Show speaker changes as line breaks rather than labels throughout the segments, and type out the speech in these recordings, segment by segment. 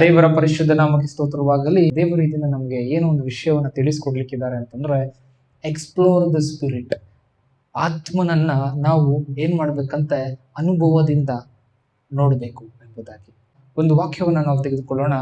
ದೇವರ ಪರಿಶುದ್ಧ ನಾಮಕ್ಕೆ ಸ್ತೋತ್ರವಾಗಲಿ. ದೇವರು ಇದನ್ನ ನಮ್ಗೆ ಏನೋ ಒಂದು ವಿಷಯವನ್ನ ತಿಳಿಸ್ಕೊಡ್ಲಿಕ್ಕಿದ್ದಾರೆ ಅಂತಂದ್ರೆ, ಎಕ್ಸ್ಪ್ಲೋರ್ ದ ಸ್ಪಿರಿಟ್. ಆತ್ಮನನ್ನ ನಾವು ಏನ್ ಮಾಡ್ಬೇಕಂತ ಅನುಭವದಿಂದ ನೋಡ್ಬೇಕು ಎಂಬುದಾಗಿ ಒಂದು ವಾಕ್ಯವನ್ನ ನಾವು ತೆಗೆದುಕೊಳ್ಳೋಣ.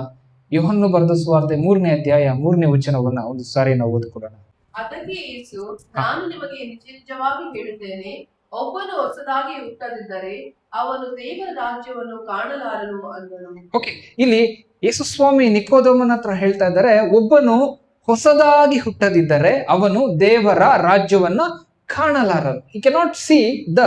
ಯೋಹನ್ನು ಬರೆದ ಸುವಾರ್ತೆ 3ನೇ ಅಧ್ಯಾಯ 3ನೇ ವಚನವನ್ನ ಒಂದು ಸಾರಿ ನಾವು ಓದಿಕೊಳ್ಳೋಣ.
ಅದಕ್ಕೆ ಯೇಸು, ನಾನು ನಿಮಗೆ ನಿಜವಾಗಿ ಹೇಳುತ್ತೇನೆ, ಒಬ್ಬನು ಹೊಸದಾಗಿ ಹುಟ್ಟದಿದ್ದರೆ ಅವನು ದೇವರ ರಾಜ್ಯವನ್ನು ಕಾಣಲಾರನು ಅಂದನು.
ಓಕೆ, ಇಲ್ಲಿ ಯೇಸು ಸ್ವಾಮಿ ನಿಕೋದೇಮನ ಹತ್ರ ಹೇಳ್ತಾ ಇದ್ದಾರೆ, ಒಬ್ಬನು ಹೊಸದಾಗಿ ಹುಟ್ಟದಿದ್ದರೆ ಅವನು ದೇವರ ರಾಜ್ಯವನ್ನ ಕಾಣಲಾರನು. He cannot see the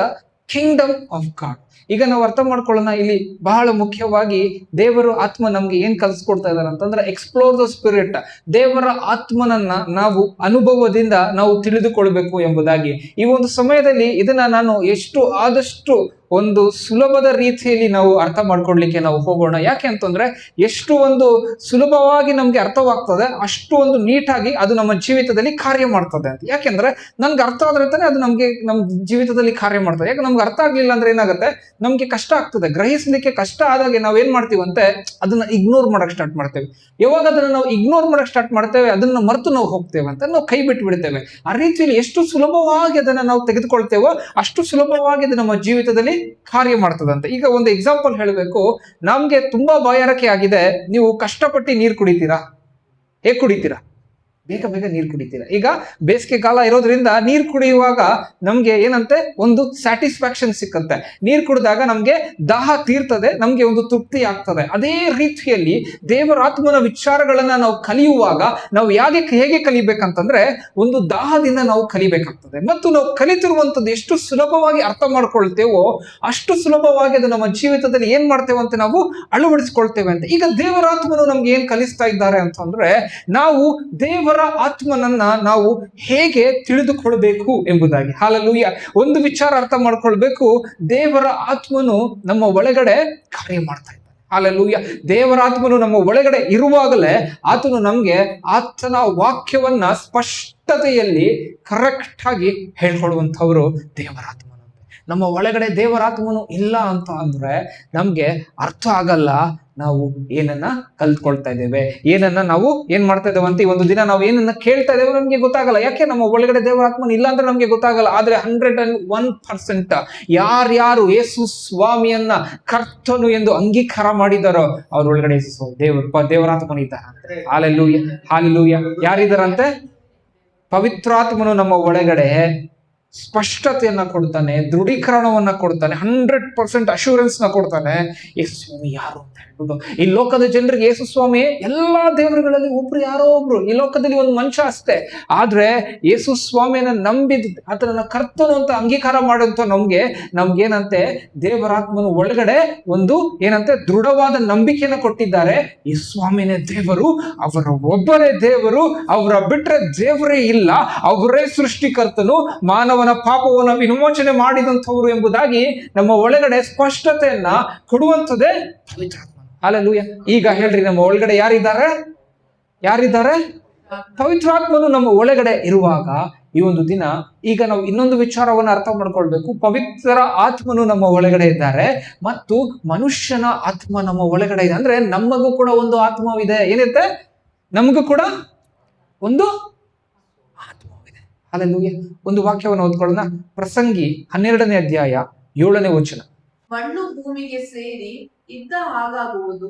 kingdom of God. ಈಗ ನಾವು ಅರ್ಥ ಮಾಡ್ಕೊಳ್ಳೋಣ, ಇಲ್ಲಿ ಬಹಳ ಮುಖ್ಯವಾಗಿ ದೇವರು ಆತ್ಮ ನಮ್ಗೆ ಏನ್ ಕಲಿಸ್ಕೊಡ್ತಾ ಇದ್ದಾರೆ ಅಂತಂದ್ರೆ, ಎಕ್ಸ್ಪ್ಲೋರ್ ದ ಸ್ಪಿರಿಟ್. ದೇವರ ಆತ್ಮನನ್ನ ನಾವು ಅನುಭವದಿಂದ ನಾವು ತಿಳಿದುಕೊಳ್ಬೇಕು ಎಂಬುದಾಗಿ. ಈ ಒಂದು ಸಮಯದಲ್ಲಿ ಇದನ್ನ ನಾನು ಎಷ್ಟು ಆದಷ್ಟು ಒಂದು ಸುಲಭದ ರೀತಿಯಲ್ಲಿ ನಾವು ಅರ್ಥ ಮಾಡ್ಕೊಡ್ಲಿಕ್ಕೆ ನಾವು ಹೋಗೋಣ. ಯಾಕೆ ಅಂತಂದ್ರೆ, ಎಷ್ಟು ಒಂದು ಸುಲಭವಾಗಿ ನಮ್ಗೆ ಅರ್ಥವಾಗ್ತದೆ ಅಷ್ಟು ಒಂದು ನೀಟಾಗಿ ಅದು ನಮ್ಮ ಜೀವಿತದಲ್ಲಿ ಕಾರ್ಯ ಮಾಡ್ತದೆ ಅಂತ. ಯಾಕೆಂದ್ರೆ ನಮ್ಗೆ ಅರ್ಥ ಆದ್ರೆ ತಾನೆ ಅದು ನಮ್ಗೆ ನಮ್ಮ ಜೀವಿತದಲ್ಲಿ ಕಾರ್ಯ ಮಾಡ್ತದೆ. ಯಾಕೆ ನಮ್ಗೆ ಅರ್ಥ ಆಗ್ಲಿಲ್ಲ ಅಂದ್ರೆ ಏನಾಗುತ್ತೆ, ನಮ್ಗೆ ಕಷ್ಟ ಆಗ್ತದೆ. ಗ್ರಹಿಸ್ಲಿಕ್ಕೆ ಕಷ್ಟ ಆದಾಗೆ ನಾವ್ ಏನ್ ಮಾಡ್ತೀವಂತೆ, ಅದನ್ನ ಇಗ್ನೋರ್ ಮಾಡಕ್ ಸ್ಟಾರ್ಟ್ ಮಾಡ್ತೇವೆ. ಯಾವಾಗ ಅದನ್ನ ನಾವು ಇಗ್ನೋರ್ ಮಾಡಕ್ ಸ್ಟಾರ್ಟ್ ಮಾಡ್ತೇವೆ, ಅದನ್ನ ಮರೆತು ನಾವು ಹೋಗ್ತೇವೆ ಅಂತ, ನಾವು ಕೈ ಬಿಟ್ಟು ಬಿಡ್ತೇವೆ. ಆ ರೀತಿಯಲ್ಲಿ ಎಷ್ಟು ಸುಲಭವಾಗಿ ಅದನ್ನ ನಾವು ತೆಗೆದುಕೊಳ್ತೇವೋ ಅಷ್ಟು ಸುಲಭವಾಗಿ ಅದು ನಮ್ಮ ಜೀವಿತದಲ್ಲಿ ಕಾರ್ಯ ಮಾಡ್ತದಂತೆ. ಈಗ ಒಂದು ಎಕ್ಸಾಂಪಲ್ ಹೇಳಬೇಕು, ನಮ್ಗೆ ತುಂಬಾ ಬಾಯಾರಿಕೆ ಆಗಿದೆ, ನೀವು ಕಷ್ಟಪಟ್ಟು ನೀರು ಕುಡಿತೀರಾ? ಹೇಗ್ ಕುಡಿತೀರಾ? ಬೇಗ ಬೇಗ ನೀರು ಕುಡಿತೀರಾ. ಈಗ ಬೇಸಿಗೆ ಕಾಲ ಇರೋದ್ರಿಂದ ನೀರು ಕುಡಿಯುವಾಗ ನಮ್ಗೆ ಏನಂತೆ ಒಂದು ಸ್ಯಾಟಿಸ್ಫ್ಯಾಕ್ಷನ್ ಸಿಕ್ಕಂತೆ. ನೀರು ಕುಡಿದಾಗ ನಮ್ಗೆ ದಾಹ ತೀರ್ತದೆ, ನಮ್ಗೆ ಒಂದು ತೃಪ್ತಿ ಆಗ್ತದೆ. ಅದೇ ರೀತಿಯಲ್ಲಿ ದೇವರ ಆತ್ಮನ ವಿಚಾರಗಳನ್ನ ನಾವು ಕಲಿಯುವಾಗ ನಾವು ಹೇಗೆ ಕಲಿಬೇಕಂತಂದ್ರೆ, ಒಂದು ದಾಹದಿಂದ ನಾವು ಕಲಿಬೇಕಾಗ್ತದೆ. ಮತ್ತು ನಾವು ಕಲಿತಿರುವಂತದ್ದು ಎಷ್ಟು ಸುಲಭವಾಗಿ ಅರ್ಥ ಮಾಡ್ಕೊಳ್ತೇವೋ ಅಷ್ಟು ಸುಲಭವಾಗಿ ಅದು ನಮ್ಮ ಜೀವಿತದಲ್ಲಿ ಏನ್ ಮಾಡ್ತೇವೆ ಅಂತ ನಾವು ಅಳವಡಿಸ್ಕೊಳ್ತೇವೆ ಅಂತ. ಈಗ ದೇವರ ಆತ್ಮನು ನಮ್ಗೆ ಏನ್ ಕಲಿಸ್ತಾ ಇದ್ದಾರೆ ಅಂತಂದ್ರೆ, ನಾವು ದೇವರ ಆತ್ಮನನ್ನ ನಾವು ಹೇಗೆ ತಿಳಿದುಕೊಳ್ಬೇಕು ಎಂಬುದಾಗಿ. ಹಾಲೆಲೂಯ. ಒಂದು ವಿಚಾರ ಅರ್ಥ ಮಾಡ್ಕೊಳ್ಬೇಕು, ದೇವರ ಆತ್ಮನು ನಮ್ಮ ಒಳಗಡೆ ಕಾರ್ಯ ಮಾಡ್ತಾ ಇದ್ದಾನೆ. ಹಾಲೆಲೂಯ. ದೇವರ ಆತ್ಮನು ನಮ್ಮ ಒಳಗಡೆ ಇರುವಾಗಲೇ ಆತನು ನಮ್ಗೆ ಆತನ ವಾಕ್ಯವನ್ನ ಸ್ಪಷ್ಟತೆಯಲ್ಲಿ ಕರೆಕ್ಟ್ ಆಗಿ ಹೇಳ್ಕೊಡುವಂಥವ್ರು ದೇವರ ಆತ್ಮನು. ನಮ್ಮ ಒಳಗಡೆ ದೇವರಾತ್ಮನು ಇಲ್ಲ ಅಂತ ಅಂದ್ರೆ ನಮ್ಗೆ ಅರ್ಥ ಆಗಲ್ಲ ನಾವು ಏನನ್ನ ಕಲ್ತ್ಕೊಳ್ತಾ ಇದ್ದೇವೆ, ಏನನ್ನ ನಾವು ಏನ್ ಮಾಡ್ತಾ ಇದ್ದೇವೆ ಅಂತ. ಈ ಒಂದು ದಿನ ನಾವು ಏನನ್ನ ಕೇಳ್ತಾ ಇದ್ದೇವೆ ನಮ್ಗೆ ಗೊತ್ತಾಗಲ್ಲ. ಯಾಕೆ? ನಮ್ಮ ಒಳಗಡೆ ದೇವರಾತ್ಮನ ಇಲ್ಲ ಅಂದ್ರೆ ನಮ್ಗೆ ಗೊತ್ತಾಗಲ್ಲ. ಆದ್ರೆ 101% ಯಾರ್ಯಾರು ಯೇಸು ಸ್ವಾಮಿಯನ್ನ ಕರ್ತನು ಎಂದು ಅಂಗೀಕಾರ ಮಾಡಿದಾರೋ ಅವ್ರ ಒಳಗಡೆ ದೇವರಾತ್ಮನ ಇದ್ದಾರೆ. Hallelujah, hallelujah. ಯಾರಿದಾರಂತೆ? ಪವಿತ್ರಾತ್ಮನು ನಮ್ಮ ಒಳಗಡೆ ಸ್ಪಷ್ಟತೆಯನ್ನ ಕೊಡ್ತಾನೆ, ದೃಢೀಕರಣವನ್ನ ಕೊಡ್ತಾನೆ, 100% ಅಶ್ಯೂರೆನ್ಸ್ ನ ಕೊಡ್ತಾನೆ. ಯೇಸು ಸ್ವಾಮಿ ಯಾರು ಅಂತ ಹೇಳ್ಬಿಟ್ಟು ಈ ಲೋಕದ ಜನರಿಗೆ ಯೇಸು ಸ್ವಾಮಿ ಎಲ್ಲಾ ದೇವರುಗಳಲ್ಲಿ ಒಬ್ರು, ಯಾರೋ ಒಬ್ರು, ಈ ಲೋಕದಲ್ಲಿ ಒಂದು ಮನುಷ್ಯ ಅಷ್ಟೇ. ಆದ್ರೆ ಯೇಸು ಸ್ವಾಮಿಯನ್ನ ನಂಬಿದ ಆತನ ಕರ್ತನು ಅಂತ ಅಂಗೀಕಾರ ಮಾಡುವಂತ ನಮ್ಗೇನಂತೆ ದೇವರಾತ್ಮನು ಒಳಗಡೆ ಒಂದು ಏನಂತೆ ದೃಢವಾದ ನಂಬಿಕೆಯನ್ನ ಕೊಟ್ಟಿದ್ದಾರೆ. ಈ ಸ್ವಾಮಿನೇ ದೇವರು, ಅವರ ಒಬ್ಬರೇ ದೇವರು, ಅವರ ಬಿಟ್ರೆ ದೇವರೇ ಇಲ್ಲ, ಅವರೇ ಸೃಷ್ಟಿಕರ್ತನು, ಮಾನವನ ಪಾಪವನ್ನ ವಿಮೋಚನೆ ಮಾಡಿದಂಥವ್ರು ಎಂಬುದಾಗಿ ನಮ್ಮ ಒಳಗಡೆ ಸ್ಪಷ್ಟತೆಯನ್ನ ಕೊಡುವಂಥದ್ದೇ ಪವಿತ್ರಾತ್ಮ. ಹಾಲೆಲೂಯ. ಈಗ ಹೇಳ್ರಿ, ನಮ್ಮ ಒಳಗಡೆ ಯಾರಿದ್ದಾರೆ? ಪವಿತ್ರಾತ್ಮನು ನಮ್ಮ ಒಳಗಡೆ ಇರುವಾಗ ಈ ಒಂದು ದಿನ ಈಗ ನಾವು ಇನ್ನೊಂದು ವಿಚಾರವನ್ನ ಅರ್ಥ ಮಾಡ್ಕೊಳ್ಬೇಕು. ಪವಿತ್ರ ಆತ್ಮನು ನಮ್ಮ ಒಳಗಡೆ ಇದ್ದಾರೆ ಮತ್ತು ಮನುಷ್ಯನ ಆತ್ಮ ನಮ್ಮ ಒಳಗಡೆ ಇದೆ. ಅಂದ್ರೆ ನಮಗೂ ಕೂಡ ಒಂದು ಆತ್ಮವಿದೆ. ಏನಿರುತ್ತೆ? ನಮಗೂ ಕೂಡ ಒಂದು ಆತ್ಮವಿದೆ. ಹಾಲೆಲೂಯ. ಒಂದು ವಾಕ್ಯವನ್ನು ಓದ್ಕೊಳ್ಳೋಣ. ಪ್ರಸಂಗಿ 12ನೇ ಅಧ್ಯಾಯ 7ನೇ ವಚನ.
ಮಣ್ಣು ಭೂಮಿಗೆ ಸೇರಿ ಇದ್ದ ಹಾಗಾಗುವುದು,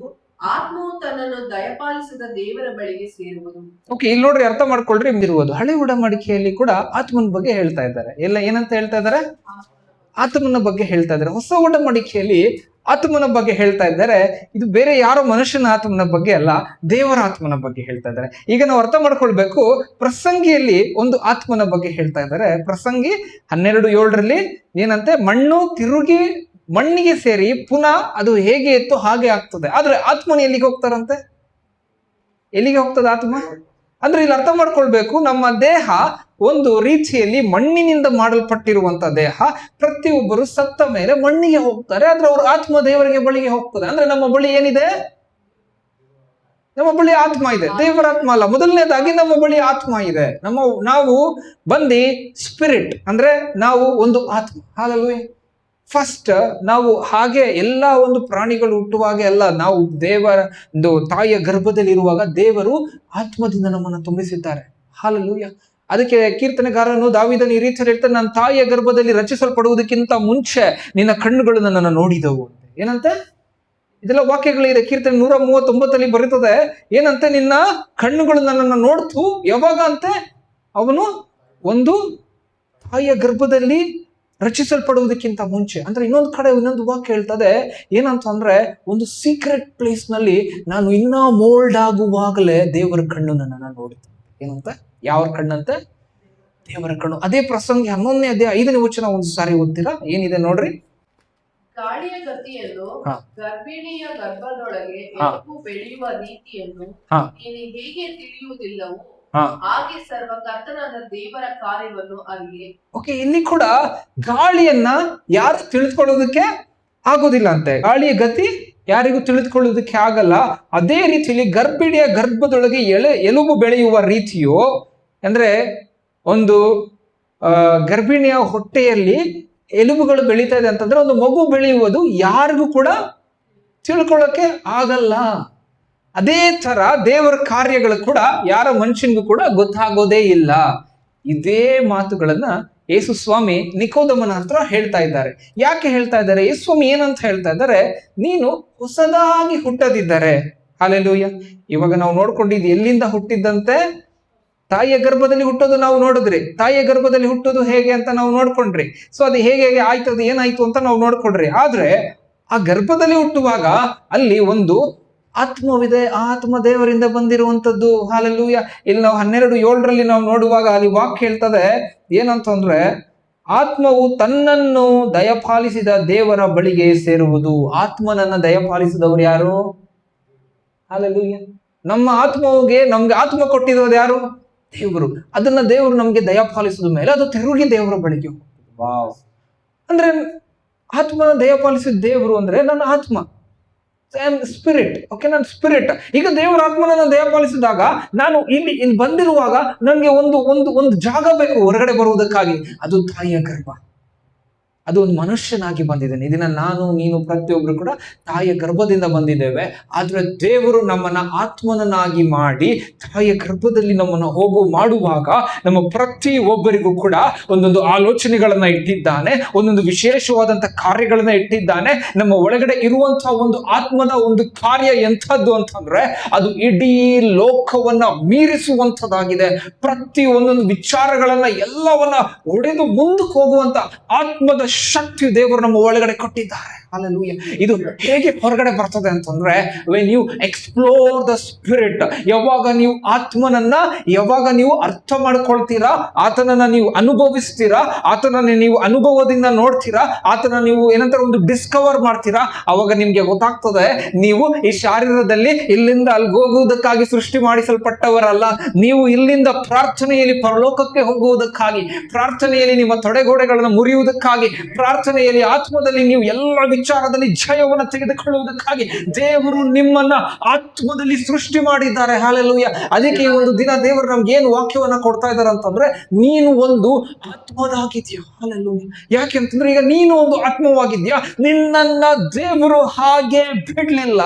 ಆತ್ಮವು ತನ್ನನ್ನು ದಯಪಾಲಿಸಿದ ದೇವರ ಬಳಿಗೆ ಸೇರುವುದು.
ಓಕೆ, ಇಲ್ಲಿ ನೋಡ್ರಿ, ಅರ್ಥ ಮಾಡ್ಕೊಳ್ರಿ. ಇರುವುದು ಹಳೆ ಉಡಂಬಡಿಕೆಯಲ್ಲಿ ಕೂಡ ಆತ್ಮನ ಬಗ್ಗೆ ಹೇಳ್ತಾ ಇದ್ದಾರೆ. ಎಲ್ಲ ಏನಂತ ಹೇಳ್ತಾ ಇದ್ದಾರೆ? ಆತ್ಮನ ಬಗ್ಗೆ ಹೇಳ್ತಾ ಇದ್ದಾರೆ. ಹೊಸ ಉಡಂಬಡಿಕೆಯಲ್ಲಿ ಆತ್ಮನ ಬಗ್ಗೆ ಹೇಳ್ತಾ ಇದ್ದಾರೆ. ಇದು ಬೇರೆ ಯಾರೋ ಮನುಷ್ಯನ ಆತ್ಮನ ಬಗ್ಗೆ ಅಲ್ಲ, ದೇವರ ಆತ್ಮನ ಬಗ್ಗೆ ಹೇಳ್ತಾ ಇದ್ದಾರೆ. ಈಗ ನಾವು ಅರ್ಥ ಮಾಡ್ಕೊಳ್ಬೇಕು, ಪ್ರಸಂಗಿಯಲ್ಲಿ ಒಂದು ಆತ್ಮನ ಬಗ್ಗೆ ಹೇಳ್ತಾ ಇದ್ದಾರೆ. ಪ್ರಸಂಗಿ 12:7 ಏನಂತೆ, ಮಣ್ಣು ತಿರುಗಿ ಮಣ್ಣಿಗೆ ಸೇರಿ ಪುನಃ ಅದು ಹೇಗೆ ಇತ್ತು ಹಾಗೆ ಆಗ್ತದೆ. ಆದ್ರೆ ಆತ್ಮನ ಎಲ್ಲಿಗೆ ಹೋಗ್ತಾರಂತೆ? ಎಲ್ಲಿಗೆ ಹೋಗ್ತದೆ ಆತ್ಮ? ಅಂದ್ರೆ ಇಲ್ಲಿ ಅರ್ಥ ಮಾಡ್ಕೊಳ್ಬೇಕು, ನಮ್ಮ ದೇಹ ಒಂದು ರೀತಿಯಲ್ಲಿ ಮಣ್ಣಿನಿಂದ ಮಾಡಲ್ಪಟ್ಟಿರುವಂತ ದೇಹ. ಪ್ರತಿಯೊಬ್ಬರು ಸತ್ತ ಮೇಲೆ ಮಣ್ಣಿಗೆ ಹೋಗ್ತಾರೆ, ಆದ್ರೆ ಅವ್ರ ಆತ್ಮ ದೇವರಿಗೆ ಬಳಿಗೆ ಹೋಗ್ತದೆ. ಅಂದ್ರೆ ನಮ್ಮ ಬಳಿ ಏನಿದೆ? ನಮ್ಮ ಬಳಿ ಆತ್ಮ ಇದೆ, ದೇವರಾತ್ಮ ಅಲ್ಲ. ಮೊದಲನೇದಾಗಿ ನಮ್ಮ ಬಳಿ ಆತ್ಮ ಇದೆ. ನಾವು ಬಂದು ಸ್ಪಿರಿಟ್ ಅಂದ್ರೆ ನಾವು ಒಂದು ಆತ್ಮ. ಹಾಲೆಲೂಯ. ಫಸ್ಟ್ ನಾವು ಹಾಗೆ ಎಲ್ಲ ಒಂದು ಪ್ರಾಣಿಗಳು ಹುಟ್ಟುವಾಗ ಎಲ್ಲ ನಾವು ದೇವರ ಒಂದು ತಾಯಿಯ ಗರ್ಭದಲ್ಲಿ ಇರುವಾಗ ದೇವರು ಆತ್ಮದಿಂದ ನಮ್ಮನ್ನು ತುಂಬಿಸಿದ್ದಾರೆ. ಹಾಲೆಲೂಯ. ಅದಕ್ಕೆ ಕೀರ್ತನೆಗಾರನು ದಾವೀದನು ಈ ರೀತಿಯಲ್ಲಿ ಹೇಳ್ತಾನೆ, ನನ್ನ ತಾಯಿಯ ಗರ್ಭದಲ್ಲಿ ರಚಿಸಲ್ಪಡುವುದಕ್ಕಿಂತ ಮುಂಚೆ ನಿನ್ನ ಕಣ್ಣುಗಳು ನನ್ನನ್ನು ನೋಡಿದವು ಅಂತ. ಏನಂತೆ? ಇದೆಲ್ಲ ವಾಕ್ಯಗಳಿದೆ. ಕೀರ್ತನೆ 139 ಬರುತ್ತದೆ. ಏನಂತೆ? ನಿನ್ನ ಕಣ್ಣುಗಳು ನನ್ನನ್ನು ನೋಡ್ತು. ಯಾವಾಗ ಅಂತೆ? ಅವನು ಒಂದು ತಾಯಿಯ ಗರ್ಭದಲ್ಲಿ ರಚಿಸಲ್ಪಡುವುದಕ್ಕಿಂತ ಮುಂಚೆ. ಅಂದ್ರೆ ಇನ್ನೊಂದು ಕಡೆ ಇನ್ನೊಂದು ವಾಕ್ಯ ಹೇಳ್ತದೆ. ಏನಂತ ಅಂದ್ರೆ, ಒಂದು ಸೀಕ್ರೆಟ್ ಪ್ಲೇಸ್ ನಲ್ಲಿ ನಾನು ಇನ್ನ ಮೋಲ್ಡ್ ಆಗುವಾಗಲೇ ದೇವರ ಕಣ್ಣು ನನ್ನನ್ನು ನೋಡಿತು. ಏನಂತ? ಯಾವ ಕಣ್ಣಂತೆ? ದೇವರ ಕಣ್ಣು. ಅದೇ ಪ್ರಸಂಗ 11ನೇ ಅಧ್ಯಾಯ 5ನೇ ವಚನ ಒಂದು ಸಾರಿ ಓದ್ತೀರಾ? ಏನಿದೆ ನೋಡ್ರಿ.
ಗಾಳಿಯ ಗತಿಯನ್ನು, ಗರ್ಭಿಣಿಯ ಗರ್ಭದೊಳಗೆ ಎಲುಬು ಬೆಳೆಯುವ ರೀತಿಯನ್ನು ನೀನು ಹೇಗೆ ತಿಳಿಯುವುದಿಲ್ಲವೋ ಹಾಗೆ ಸರ್ವ ಕರ್ತನಾದ ದೇವರ ಕಾರ್ಯವನ್ನು ಅರಿಯೆ.
ಓಕೆ, ಇಲ್ಲಿ ಕೂಡ ಗಾಳಿಯನ್ನ ಯಾರು ತಿಳಿದುಕೊಳ್ಳೋದಕ್ಕೆ ಆಗೋದಿಲ್ಲ ಅಂತೆ. ಗಾಳಿಯ ಗತಿ ಯಾರಿಗೂ ತಿಳಿದುಕೊಳ್ಳೋದಕ್ಕೆ ಆಗಲ್ಲ. ಅದೇ ರೀತಿಯಲ್ಲಿ ಗರ್ಭಿಣಿಯ ಗರ್ಭದೊಳಗೆ ಎಲುಬು ಬೆಳೆಯುವ ರೀತಿಯು, ಅಂದ್ರೆ ಒಂದು ಗರ್ಭಿಣಿಯ ಹೊಟ್ಟೆಯಲ್ಲಿ ಎಲುಬುಗಳು ಬೆಳೀತಾ ಇದೆ ಅಂತಂದ್ರೆ ಒಂದು ಮಗು ಬೆಳೆಯುವುದು ಯಾರಿಗೂ ಕೂಡ ತಿಳ್ಕೊಳ್ಳೋಕೆ ಆಗಲ್ಲ. ಅದೇ ತರ ದೇವರ ಕಾರ್ಯಗಳು ಕೂಡ ಯಾರ ಮನುಷ್ಯನಿಗೂ ಕೂಡ ಗೊತ್ತಾಗೋದೇ ಇಲ್ಲ. ಇದೇ ಮಾತುಗಳನ್ನ ಯೇಸು ಸ್ವಾಮಿ ನಿಕೋದಮನ ಹತ್ರ ಹೇಳ್ತಾ ಇದ್ದಾರೆ. ಯಾಕೆ ಹೇಳ್ತಾ ಇದ್ದಾರೆ? ಯೇಸು ಸ್ವಾಮಿ ಏನಂತ ಹೇಳ್ತಾ ಇದ್ದಾರೆ? ನೀನು ಹೊಸದಾಗಿ ಹುಟ್ಟದಿದ್ದರೆ. ಹಲ್ಲೆಲೂಯ. ಇವಾಗ ನಾವು ನೋಡ್ಕೊಂಡಿದ್ದು ಎಲ್ಲಿಂದ ಹುಟ್ಟಿದ್ದಂತೆ? ತಾಯಿಯ ಗರ್ಭದಲ್ಲಿ ಹುಟ್ಟೋದು ನಾವು ನೋಡಿದ್ರಿ. ತಾಯಿಯ ಗರ್ಭದಲ್ಲಿ ಹುಟ್ಟೋದು ಹೇಗೆ ಅಂತ ನಾವು ನೋಡ್ಕೊಂಡ್ರಿ. ಸೊ ಅದು ಹೇಗೆ ಆಯ್ತು, ಅದು ಏನಾಯ್ತು ಅಂತ ನಾವು ನೋಡ್ಕೊಂಡ್ರಿ. ಆದ್ರೆ ಆ ಗರ್ಭದಲ್ಲಿ ಹುಟ್ಟುವಾಗ ಅಲ್ಲಿ ಒಂದು ಆತ್ಮವಿದೆ. ಆ ಆತ್ಮ ದೇವರಿಂದ ಬಂದಿರುವಂತದ್ದು. ಹಾಲೆಲೂಯ. ಇಲ್ಲಿ ನಾವು 12:7 ನಾವು ನೋಡುವಾಗ ಅಲ್ಲಿ ವಾಕ್ಯ ಹೇಳ್ತದೆ. ಏನಂತಂದ್ರೆ, ಆತ್ಮವು ತನ್ನನ್ನು ದಯಪಾಲಿಸಿದ ದೇವರ ಬಳಿಗೆ ಸೇರುವುದು. ಆತ್ಮನನ್ನ ದಯಪಾಲಿಸಿದವರು ಯಾರು? ಹಾಲೆಲೂಯ. ನಮ್ಮ ಆತ್ಮವಿಗೆ ನಮ್ಗೆ ಆತ್ಮ ಕೊಟ್ಟಿರೋದು ಯಾರು? ದೇವರು. ಅದನ್ನ ದೇವರು ನಮ್ಗೆ ದಯಪಾಲಿಸಿದ ಮೇಲೆ ಅದು ತಿರುಗಿ ದೇವರ ಬಳಿಗೆ ಹೋಗ್ತದೆ. ವಾವ್. ಅಂದ್ರೆ ಆತ್ಮನ ದಯಪಾಲಿಸಿದ ದೇವರು ಅಂದ್ರೆ ನನ್ನ ಆತ್ಮ, ಸ್ಪಿರಿಟ್. ಓಕೆ, ನನ್ನ ಸ್ಪಿರಿಟ್. ಈಗ ದೇವರ ಆತ್ಮನನ್ನು ದಯಪಾಲಿಸಿದಾಗ ನಾನು ಇಲ್ಲಿ ಬಂದಿರುವಾಗ ನನಗೆ ಒಂದು ಜಾಗ ಬೇಕು ಹೊರಗಡೆ ಬರುವುದಕ್ಕಾಗಿ. ಅದು ತಾಯಿಯ ಗರ್ಭ. ಅದು ಒಂದು ಮನುಷ್ಯನಾಗಿ ಬಂದಿದ್ದೇನೆ. ಇದನ್ನ ನಾನು ನೀನು ಪ್ರತಿಯೊಬ್ರು ಕೂಡ ತಾಯಿಯ ಗರ್ಭದಿಂದ ಬಂದಿದ್ದೇವೆ. ಆದ್ರೆ ದೇವರು ನಮ್ಮನ್ನ ಆತ್ಮನನ್ನಾಗಿ ಮಾಡಿ ತಾಯಿಯ ಗರ್ಭದಲ್ಲಿ ನಮ್ಮನ್ನ ಮಾಡುವಾಗ ನಮ್ಮ ಪ್ರತಿ ಒಬ್ಬರಿಗೂ ಕೂಡ ಒಂದೊಂದು ಆಲೋಚನೆಗಳನ್ನ ಇಟ್ಟಿದ್ದಾನೆ, ಒಂದೊಂದು ವಿಶೇಷವಾದಂತ ಕಾರ್ಯಗಳನ್ನ ಇಟ್ಟಿದ್ದಾನೆ. ನಮ್ಮ ಒಳಗಡೆ ಇರುವಂತಹ ಒಂದು ಆತ್ಮದ ಒಂದು ಕಾರ್ಯ ಎಂಥದ್ದು ಅಂತಂದ್ರೆ ಅದು ಇಡೀ ಲೋಕವನ್ನ ಮೀರಿಸುವಂಥದ್ದಾಗಿದೆ. ಪ್ರತಿ ಒಂದೊಂದು ವಿಚಾರಗಳನ್ನ ಎಲ್ಲವನ್ನ ಒಡೆದು ಮುಂದಕ್ಕೆ ಹೋಗುವಂತ ಆತ್ಮದ ಶಕ್ತಿ ದೇವರು ನಮ್ಮ ಒಳಗಡೆ ಕೊಟ್ಟಿದ್ದಾರೆ. ಹಲ್ಲೆಲೂಯಾ. ಇದು ಹೇಗೆ ಹೊರಗಡೆ ಬರ್ತದೆ ಅಂತಂದ್ರೆ, when you explore the spirit, ಯಾವಾಗ ನೀವು ಆತ್ಮನನ್ನ ನೀವು ಅರ್ಥ ಮಾಡ್ಕೊಳ್ತೀರಾ, ಆತನನ್ನ ನೀವು ಅನುಭವಿಸ್ತೀರಾ, ಆತನನ್ನ ನೀವು ಅನುಭವದಿಂದ ನೋಡ್ತೀರಾ, ಆತನ ನೀವು ಏನಂತಾರೆ ಒಂದು ಡಿಸ್ಕವರ್ ಮಾಡ್ತೀರಾ, ಅವಾಗ ನಿಮ್ಗೆ ಗೊತ್ತಾಗ್ತದೆ ನೀವು ಈ ಶಾರೀರದಲ್ಲಿ ಇಲ್ಲಿಂದ ಅಲ್ಲಿ ಹೋಗುವುದಕ್ಕಾಗಿ ಸೃಷ್ಟಿ ಮಾಡಿಸಲ್ಪಟ್ಟವರಲ್ಲ. ನೀವು ಇಲ್ಲಿಂದ ಪ್ರಾರ್ಥನೆಯಲ್ಲಿ ಪರಲೋಕಕ್ಕೆ ಹೋಗುವುದಕ್ಕಾಗಿ, ಪ್ರಾರ್ಥನೆಯಲ್ಲಿ ನಿಮ್ಮ ತೊಡೆಗೋಡೆಗಳನ್ನು ಮುರಿಯುವುದಕ್ಕಾಗಿ, ಪ್ರಾರ್ಥನೆಯಲ್ಲಿ ಆತ್ಮದಲ್ಲಿ ನೀವು ಎಲ್ಲ ವಿಚಾರದಲ್ಲಿ ಜಯವನ್ನು ತೆಗೆದುಕೊಳ್ಳುವುದಕ್ಕಾಗಿ ದೇವರು ನಿಮ್ಮನ್ನ ಆತ್ಮದಲ್ಲಿ ಸೃಷ್ಟಿ ಮಾಡಿದ್ದಾರೆ. ಹಲ್ಲೆಲೂಯ. ಅದಕ್ಕೆ ಈ ಒಂದು ದಿನ ದೇವರು ನಮ್ಗೆ ಏನು ವಾಕ್ಯವನ್ನ ಕೊಡ್ತಾ ಇದ್ದಾರೆ ಅಂತಂದ್ರೆ, ನೀನು ಒಂದು ಆತ್ಮದಾಗಿದ್ಯಾ. ಹಲ್ಲೆಲೂಯ. ಯಾಕೆ ಅಂತಂದ್ರೆ ಈಗ ನೀನು ಒಂದು ಆತ್ಮವಾಗಿದ್ಯಾ. ನಿನ್ನನ್ನ ದೇವರು ಹಾಗೆ ಬಿಡ್ಲಿಲ್ಲ,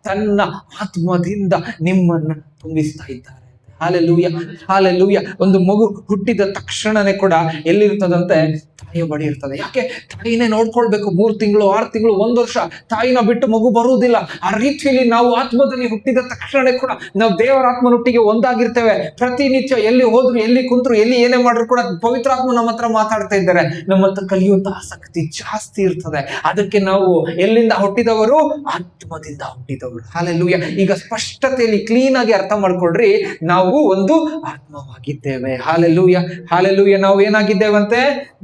ತನ್ನ ಆತ್ಮದಿಂದ ನಿಮ್ಮನ್ನ ತುಂಬಿಸ್ತಾ ಇದ್ದಾರೆ. Hallelujah, hallelujah. ಒಂದು ಮಗು ಹುಟ್ಟಿದ ತಕ್ಷಣನೇ ಕೂಡ ಎಲ್ಲಿರ್ತದಂತೆ? ತಾಯಿಯ ಬಳಿ ಇರ್ತದೆ. ಯಾಕೆ? ತಾಯಿನೇ ನೋಡ್ಕೊಳ್ಬೇಕು. 3 ತಿಂಗಳು 6 ತಿಂಗಳು 1 ವರ್ಷ ತಾಯಿನ ಬಿಟ್ಟು ಮಗು ಬರುವುದಿಲ್ಲ. ಆ ರೀತಿಯಲ್ಲಿ ನಾವು ಆತ್ಮದಲ್ಲಿ ಹುಟ್ಟಿದ ತಕ್ಷಣ ಕೂಡ ನಾವು ದೇವರ ಆತ್ಮನೊಟ್ಟಿಗೆ ಒಂದಾಗಿರ್ತೇವೆ. ಪ್ರತಿನಿತ್ಯ ಎಲ್ಲಿ ಹೋದ್ರು, ಎಲ್ಲಿ ಕುಂತ್ರು, ಎಲ್ಲಿ ಏನೇ ಮಾಡ್ರು ಕೂಡ ಪವಿತ್ರಾತ್ಮ ನಮ್ಮ ಹತ್ರ ಮಾತಾಡ್ತಾ ಇದ್ದಾರೆ. ನಮ್ಮ ಹತ್ರ ಕಲಿಯುವಂತ ಆಸಕ್ತಿ ಜಾಸ್ತಿ ಇರ್ತದೆ. ಅದಕ್ಕೆ ನಾವು ಎಲ್ಲಿಂದ ಹುಟ್ಟಿದವರು? ಆತ್ಮದಿಂದ ಹುಟ್ಟಿದವರು. ಹಾಲೆಲೂಯ. ಈಗ ಸ್ಪಷ್ಟತೆಯಲ್ಲಿ ಕ್ಲೀನ್ ಆಗಿ ಅರ್ಥ ಮಾಡ್ಕೊಳ್ರಿ, ನಾವು ಒಂದು ಆತ್ಮವಾಗಿದ್ದೇವೆ. Hallelujah, hallelujah. ನಾವು ಏನಾಗಿದ್ದೇವಂತೆ?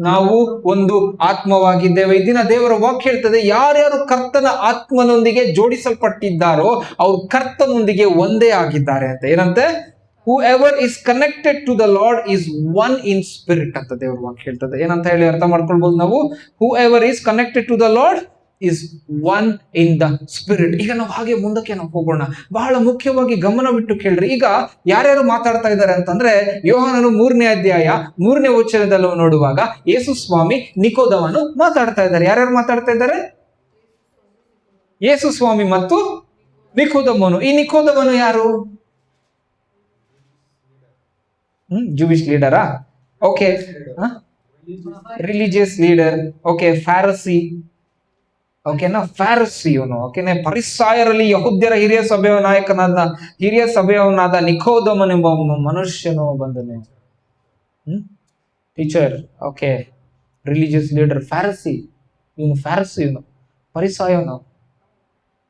ನಾವು ಒಂದು ಆತ್ಮವಾಗಿದ್ದೇವೆ. ಈ ದಿನ ದೇವರ ವಾಕ್ಯ ಹೇಳ್ತದೆ, ಯಾರ್ಯಾರು ಕರ್ತನ ಆತ್ಮನೊಂದಿಗೆ ಜೋಡಿಸಲ್ಪಟ್ಟಿದ್ದಾರೋ ಅವರು ಕರ್ತನೊಂದಿಗೆ ಒಂದೇ ಆಗಿದ್ದಾರೆ ಅಂತ. ಏನಂತೆ? whoever is connected to the Lord is one in spirit ಅಂತ ದೇವರ ವಾಕ್ಯ ಹೇಳ್ತದೆ. ಏನಂತ ಹೇಳಿ ಅರ್ಥ ಮಾಡ್ಕೊಳ್ಬಹುದು ನಾವು? whoever is connected to the Lord is one in the spirit. ಈಗ ನಾವು ಹಾಗೆ ಮುಂದಕ್ಕೆ ನಾವು ಹೋಗೋಣ. ಬಹಳ ಮುಖ್ಯವಾಗಿ ಗಮನವಿಟ್ಟು ಕೇಳ್ರಿ. ಈಗ ಯಾರ್ಯಾರು ಮಾತಾಡ್ತಾ ಇದ್ದಾರೆ ಅಂತಂದ್ರೆ, ಯೋಹಾನನು 3ನೇ ಅಧ್ಯಾಯ 3ನೇ ವಚನದಲ್ಲಿ ನೋಡುವಾಗ ಯೇಸು ಸ್ವಾಮಿ ನಿಕೋದವನು ಮಾತಾಡ್ತಾ ಇದ್ದಾರೆ. ಯಾರ್ಯಾರು ಮಾತಾಡ್ತಾ ಇದ್ದಾರೆ? ಯೇಸು ಸ್ವಾಮಿ ಮತ್ತು ನಿಕೋದಮನು. ಈ ನಿಕೋದಮನು ಯಾರು? ಜೂವಿಶ್ ಲೀಡರಾ? Okay, religious leader. Okay, Pharisee. ಓಕೆನಾ, ಫ್ಯಾರಸಿ ಇವನು. ಓಕೆನೆ, ಫರಿಸಾಯರಲ್ಲಿ ಯಹೂದ್ಯರ ಹಿರಿಯ ಸಭೆಯವನಾದ ನಿಕೋದಮನ್ ಎಂಬ ಮನುಷ್ಯನು ಬಂದನು. Teacher. Okay, religious leader, Pharisee. ಇವನು ಫರಿಸಾಯವನು.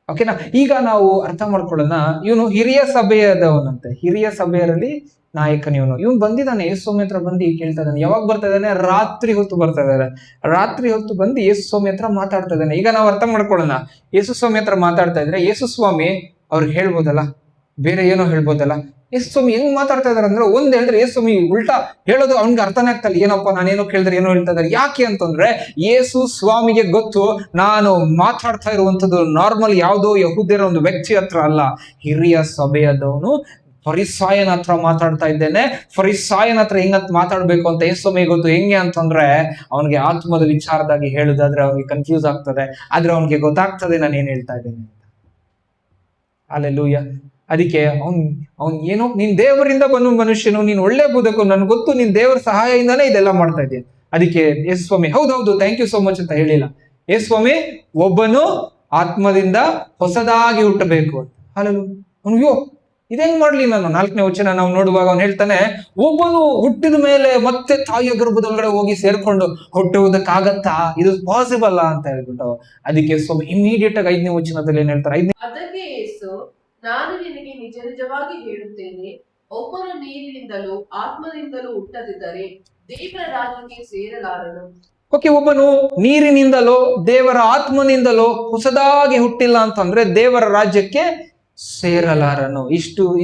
ಓಕೆನಾ, ಈಗ ನಾವು ಅರ್ಥ ಮಾಡ್ಕೊಳ್ಳೋಣ. ಇವನು ಹಿರಿಯ ಸಭೆಯದವನಂತೆ, ಹಿರಿಯ ಸಭೆಯರಲ್ಲಿ ನಾಯಕನ ಇವನು ಬಂದಿದ್ದಾನೆ. ಯೇಸು ಸ್ವಾಮಿ ಹತ್ರ ಬಂದು ಕೇಳ್ತಾ ಇದ್ದಾನೆ. ಯಾವಾಗ ಬರ್ತಾ ಇದ್ದಾನೆ? ರಾತ್ರಿ ಹೊತ್ತು ಬರ್ತಾ ಇದ್ದಾರೆ. ರಾತ್ರಿ ಹೊತ್ತು ಬಂದು ಯೇಸು ಸ್ವಾಮಿ ಹತ್ರ ಮಾತಾಡ್ತಾ ಇದ್ದಾನೆ. ಈಗ ನಾವು ಅರ್ಥ ಮಾಡ್ಕೊಳ್ಳೋಣ. ಯೇಸು ಸ್ವಾಮಿ ಹತ್ರ ಮಾತಾಡ್ತಾ ಇದ್ರೆ ಯೇಸು ಸ್ವಾಮಿ ಅವ್ರಿಗೆ ಹೇಳ್ಬೋದಲ್ಲ, ಬೇರೆ ಏನೋ ಹೇಳ್ಬೋದಲ್ಲ. ಯೇಸು ಸ್ವಾಮಿ ಹೆಂಗ್ ಮಾತಾಡ್ತಾ ಇದಾರೆ ಅಂದ್ರೆ, ಒಂದ್ ಹೇಳಿದ್ರೆ ಯೇಸು ಸ್ವಾಮಿ ಉಲ್ಟಾ ಹೇಳೋದು ಅವ್ನಿಗೆ ಅರ್ಥನೇ ಆಗ್ತಲ್ಲ. ಏನಪ್ಪ ನಾನೇನೋ ಕೇಳಿದ್ರೆ ಏನೋ ಹೇಳ್ತಾ ಇದಾರೆ. ಯಾಕೆ ಅಂತಂದ್ರೆ ಯೇಸು ಸ್ವಾಮಿಗೆ ಗೊತ್ತು, ನಾನು ಮಾತಾಡ್ತಾ ಇರುವಂತದ್ದು ನಾರ್ಮಲ್ ಯಾವುದೋ ಯಹೂದ್ಯರ ಒಂದು ವ್ಯಕ್ತಿ ಹತ್ರ ಅಲ್ಲ, ಹಿರಿಯ ಸಭೆಯದವನು ಫರಿಸಾಯನ ಹತ್ರ ಮಾತಾಡ್ತಾ ಇದ್ದೇನೆ. ಫರಿಸಾಯನ ಹತ್ರ ಹೆಂಗಂತ ಮಾತಾಡ್ಬೇಕು ಅಂತ ಯೇಸು ಸ್ವಾಮಿ ಗೊತ್ತು. ಹೆಂಗೆ ಅಂತಂದ್ರೆ ಅವನಿಗೆ ಆತ್ಮದ ವಿಚಾರದಾಗಿ ಹೇಳುದಾದ್ರೆ ಅವನಿಗೆ ಕನ್ಫ್ಯೂಸ್ ಆಗ್ತದೆ, ಆದ್ರೆ ಅವನಿಗೆ ಗೊತ್ತಾಗ್ತದೆ ನಾನು ಏನ್ ಹೇಳ್ತಾ ಇದ್ದೇನೆ. ಅಲ್ಲೆಲ್ಲೂಯ್ಯ. ಅದಕ್ಕೆ ಅವ್ನ್ ಏನೋ, ನೀನ್ ದೇವರಿಂದ ಬಂದ ಮನುಷ್ಯನು, ನೀನ್ ಒಳ್ಳೆ ಬದುಕು, ನನ್ಗೆ ಗೊತ್ತು ನೀನ್ ದೇವರ ಸಹಾಯದಿಂದಾನೇ ಇದೆಲ್ಲ ಮಾಡ್ತಾ ಇದ್ದೀನಿ. ಅದಕ್ಕೆ ಯೇಸು ಸ್ವಾಮಿ ಹೌದೌದು ಥ್ಯಾಂಕ್ ಯು ಸೋ ಮಚ್ ಅಂತ ಹೇಳಿಲ್ಲ. ಯೇಸು ಸ್ವಾಮಿ ಒಬ್ಬನು ಆತ್ಮದಿಂದ ಹೊಸದಾಗಿ ಹುಟ್ಟಬೇಕು ಅಂತ. ಅವನಿಗೆ ಇದೇಂಗ್ ಮಾಡ್ಲಿ ನಾನು? 4ನೇ ವಚನ ನಾವು ನೋಡುವಾಗ ಅವನು ಹೇಳ್ತಾನೆ, ಒಬ್ಬನು ಹುಟ್ಟಿದ ಮೇಲೆ ಮತ್ತೆ ತಾಯಿಯ ಗರ್ಭದೊಳಗಡೆ ಹೋಗಿ ಸೇರ್ಕೊಂಡು ಹುಟ್ಟುವುದಕ್ಕಾಗತ್ತಾ? ಇದು ಪಾಸಿಬಲ್ ಅಂತ ಹೇಳ್ಬಿಟ್ಟು ಅದಕ್ಕೆ ಸ್ವಾಮಿ ಇಮಿಡಿಯೇಟ್ ಆಗಿ 5ನೇ ವಚನದಲ್ಲಿ ಏನ್ ಹೇಳ್ತಾರೆ?
ಅದಕ್ಕೆ ಯೇಸು, ನಾನು ನಿನಗೆ ನಿಜ ನಿಜವಾಗಿ ಹೇಳುತ್ತೇನೆ, ಒಬ್ಬನು ನೀರಿನಿಂದಲೂ ಆತ್ಮದಿಂದಲೂ ಹುಟ್ಟದಿದ್ದರೆ ದೇವರ ರಾಜ್ಯಕ್ಕೆ ಸೇರಲಾರನು.
ಓಕೆ, ಒಬ್ಬನು ನೀರಿನಿಂದಲೋ ದೇವರ ಆತ್ಮನಿಂದಲೋ ಹೊಸದಾಗಿ ಹುಟ್ಟಿಲ್ಲ ಅಂತಂದ್ರೆ ದೇವರ ರಾಜ್ಯಕ್ಕೆ ಸೇರಲಾರನು.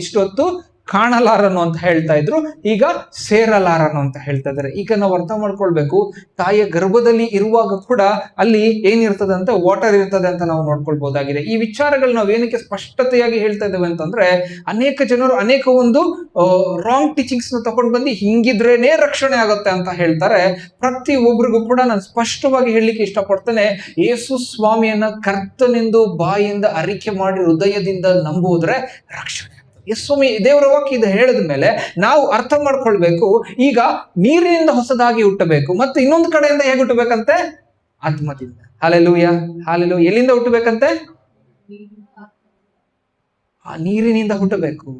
ಇಷ್ಟೊತ್ತು ಕಾಣಲಾರನು ಅಂತ ಹೇಳ್ತಾ ಇದ್ರು, ಈಗ ಸೇರಲಾರನು ಅಂತ ಹೇಳ್ತಾ ಇದ್ದಾರೆ. ಈಗ ನಾವು ಅರ್ಥ ಮಾಡ್ಕೊಳ್ಬೇಕು, ತಾಯಿಯ ಗರ್ಭದಲ್ಲಿ ಇರುವಾಗ ಕೂಡ ಅಲ್ಲಿ ಏನಿರ್ತದೆ ಅಂತ ವಾಟರ್ ಇರ್ತದೆ ಅಂತ ನಾವು ನೋಡ್ಕೊಳ್ಬಹುದಾಗಿದೆ. ಈ ವಿಚಾರಗಳು ನಾವು ಏನಕ್ಕೆ ಸ್ಪಷ್ಟತೆಯಾಗಿ ಹೇಳ್ತಾ ಇದ್ದೇವೆ ಅಂತಂದ್ರೆ, ಅನೇಕ ಜನರು ಅನೇಕ ಒಂದು ರಾಂಗ್ ಟೀಚಿಂಗ್ಸ್ ನ ತಗೊಂಡು ಬಂದು ಹಿಂಗಿದ್ರೇನೆ ರಕ್ಷಣೆ ಆಗುತ್ತೆ ಅಂತ ಹೇಳ್ತಾರೆ. ಪ್ರತಿ ಒಬ್ರಿಗೂ ಕೂಡ ನಾನು ಸ್ಪಷ್ಟವಾಗಿ ಹೇಳಲಿಕ್ಕೆ ಇಷ್ಟಪಡ್ತೇನೆ, ಯೇಸು ಸ್ವಾಮಿಯನ್ನ ಕರ್ತನೆಂದು ಬಾಯಿಂದ ಅರಿಕೆ ಮಾಡಿ ಹೃದಯದಿಂದ ನಂಬುವುದ್ರೆ ರಕ್ಷಣೆ. ಯೇಸು ಸ್ವಾಮಿ ದೇವರ ವಾಕ್ಯ ಇದು ಹೇಳಿದ ಮೇಲೆ ನಾವು ಅರ್ಥ ಮಾಡ್ಕೊಳ್ಬೇಕು, ಈಗ ನೀರಿನಿಂದ ಹೊಸದಾಗಿ ಹುಟ್ಟಬೇಕು, ಮತ್ತೆ ಇನ್ನೊಂದು ಕಡೆಯಿಂದ ಹೇಗೆ ಹುಟ್ಟಬೇಕಂತೆ? ಆತ್ಮದಿಂದ. Hallelujah, hallelujah. ಎಲ್ಲಿಂದ ಹುಟ್ಟಬೇಕಂತೆ? ನೀರಿನಿಂದ ಹುಟ್ಟಬೇಕು,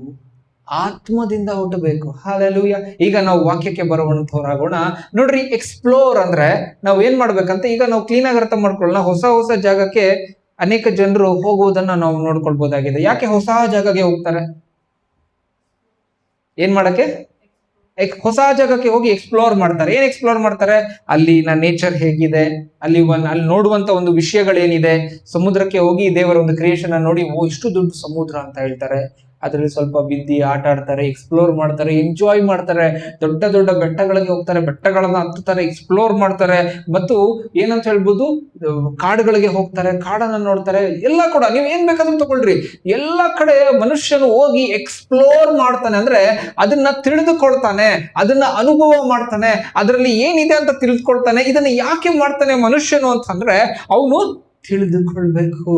ಆತ್ಮದಿಂದ ಹುಟ್ಟಬೇಕು. ಹಾಲೆಲೂಯ. ಈಗ ನಾವು ವಾಕ್ಯಕ್ಕೆ ಬರುವಂತವರಾಗೋಣ. ನೋಡ್ರಿ, ಎಕ್ಸ್ಪ್ಲೋರ್ ಅಂದ್ರೆ ನಾವು ಏನ್ ಮಾಡ್ಬೇಕಂತ ಈಗ ನಾವು ಕ್ಲೀನ್ ಆಗಿ ಅರ್ಥ ಮಾಡ್ಕೊಳ್ಳೋಣ. ಹೊಸ ಜಾಗಕ್ಕೆ ಅನೇಕ ಜನರು ಹೋಗುವುದನ್ನ ನಾವು ನೋಡ್ಕೊಳ್ಬಹುದಾಗಿದೆ. ಯಾಕೆ ಹೊಸ ಜಾಗಕ್ಕೆ ಹೋಗ್ತಾರೆ? ಏನ್ ಮಾಡಕ್ಕೆ? ಹೊಸ ಜಾಗಕ್ಕೆ ಹೋಗಿ ಎಕ್ಸ್ಪ್ಲೋರ್ ಮಾಡ್ತಾರೆ. ಏನ್ ಎಕ್ಸ್ಪ್ಲೋರ್ ಮಾಡ್ತಾರೆ? ಅಲ್ಲಿನ ನೇಚರ್ ಹೇಗಿದೆ, ಅಲ್ಲಿ ನೋಡುವಂತ ಒಂದು ವಿಷಯಗಳೇನಿದೆ. ಸಮುದ್ರಕ್ಕೆ ಹೋಗಿ ದೇವರ ಒಂದು ಕ್ರಿಯೇಷನ್ ನೋಡಿ, ಇಷ್ಟು ದೊಡ್ಡ ಸಮುದ್ರ ಅಂತ ಹೇಳ್ತಾರೆ. ಅದ್ರಲ್ಲಿ ಸ್ವಲ್ಪ ಬಿದ್ದಿ ಆಟ ಆಡ್ತಾರೆ, ಎಕ್ಸ್ಪ್ಲೋರ್ ಮಾಡ್ತಾರೆ, ಎಂಜಾಯ್ ಮಾಡ್ತಾರೆ. ದೊಡ್ಡ ದೊಡ್ಡ ಬೆಟ್ಟಗಳಿಗೆ ಹೋಗ್ತಾರೆ, ಬೆಟ್ಟಗಳನ್ನ ಹತ್ತುತ್ತಾರೆ, ಎಕ್ಸ್ಪ್ಲೋರ್ ಮಾಡ್ತಾರೆ. ಮತ್ತು ಏನಂತ ಹೇಳ್ಬೋದು, ಕಾಡುಗಳಿಗೆ ಹೋಗ್ತಾರೆ, ಕಾಡನ್ನ ನೋಡ್ತಾರೆ. ಎಲ್ಲ ಕೂಡ ನೀವು ಏನ್ ಬೇಕಾದ್ರೂ ತಗೊಳ್ರಿ, ಎಲ್ಲ ಕಡೆ ಮನುಷ್ಯನು ಹೋಗಿ ಎಕ್ಸ್ಪ್ಲೋರ್ ಮಾಡ್ತಾನೆ. ಅಂದ್ರೆ ಅದನ್ನ ತಿಳಿದುಕೊಳ್ತಾನೆ, ಅದನ್ನ ಅನುಭವ ಮಾಡ್ತಾನೆ, ಅದರಲ್ಲಿ ಏನಿದೆ ಅಂತ ತಿಳಿದುಕೊಳ್ತಾನೆ. ಇದನ್ನ ಯಾಕೆ ಮಾಡ್ತಾನೆ ಮನುಷ್ಯನು ಅಂತಂದ್ರೆ ಅವನು ತಿಳಿದುಕೊಳ್ಬೇಕು,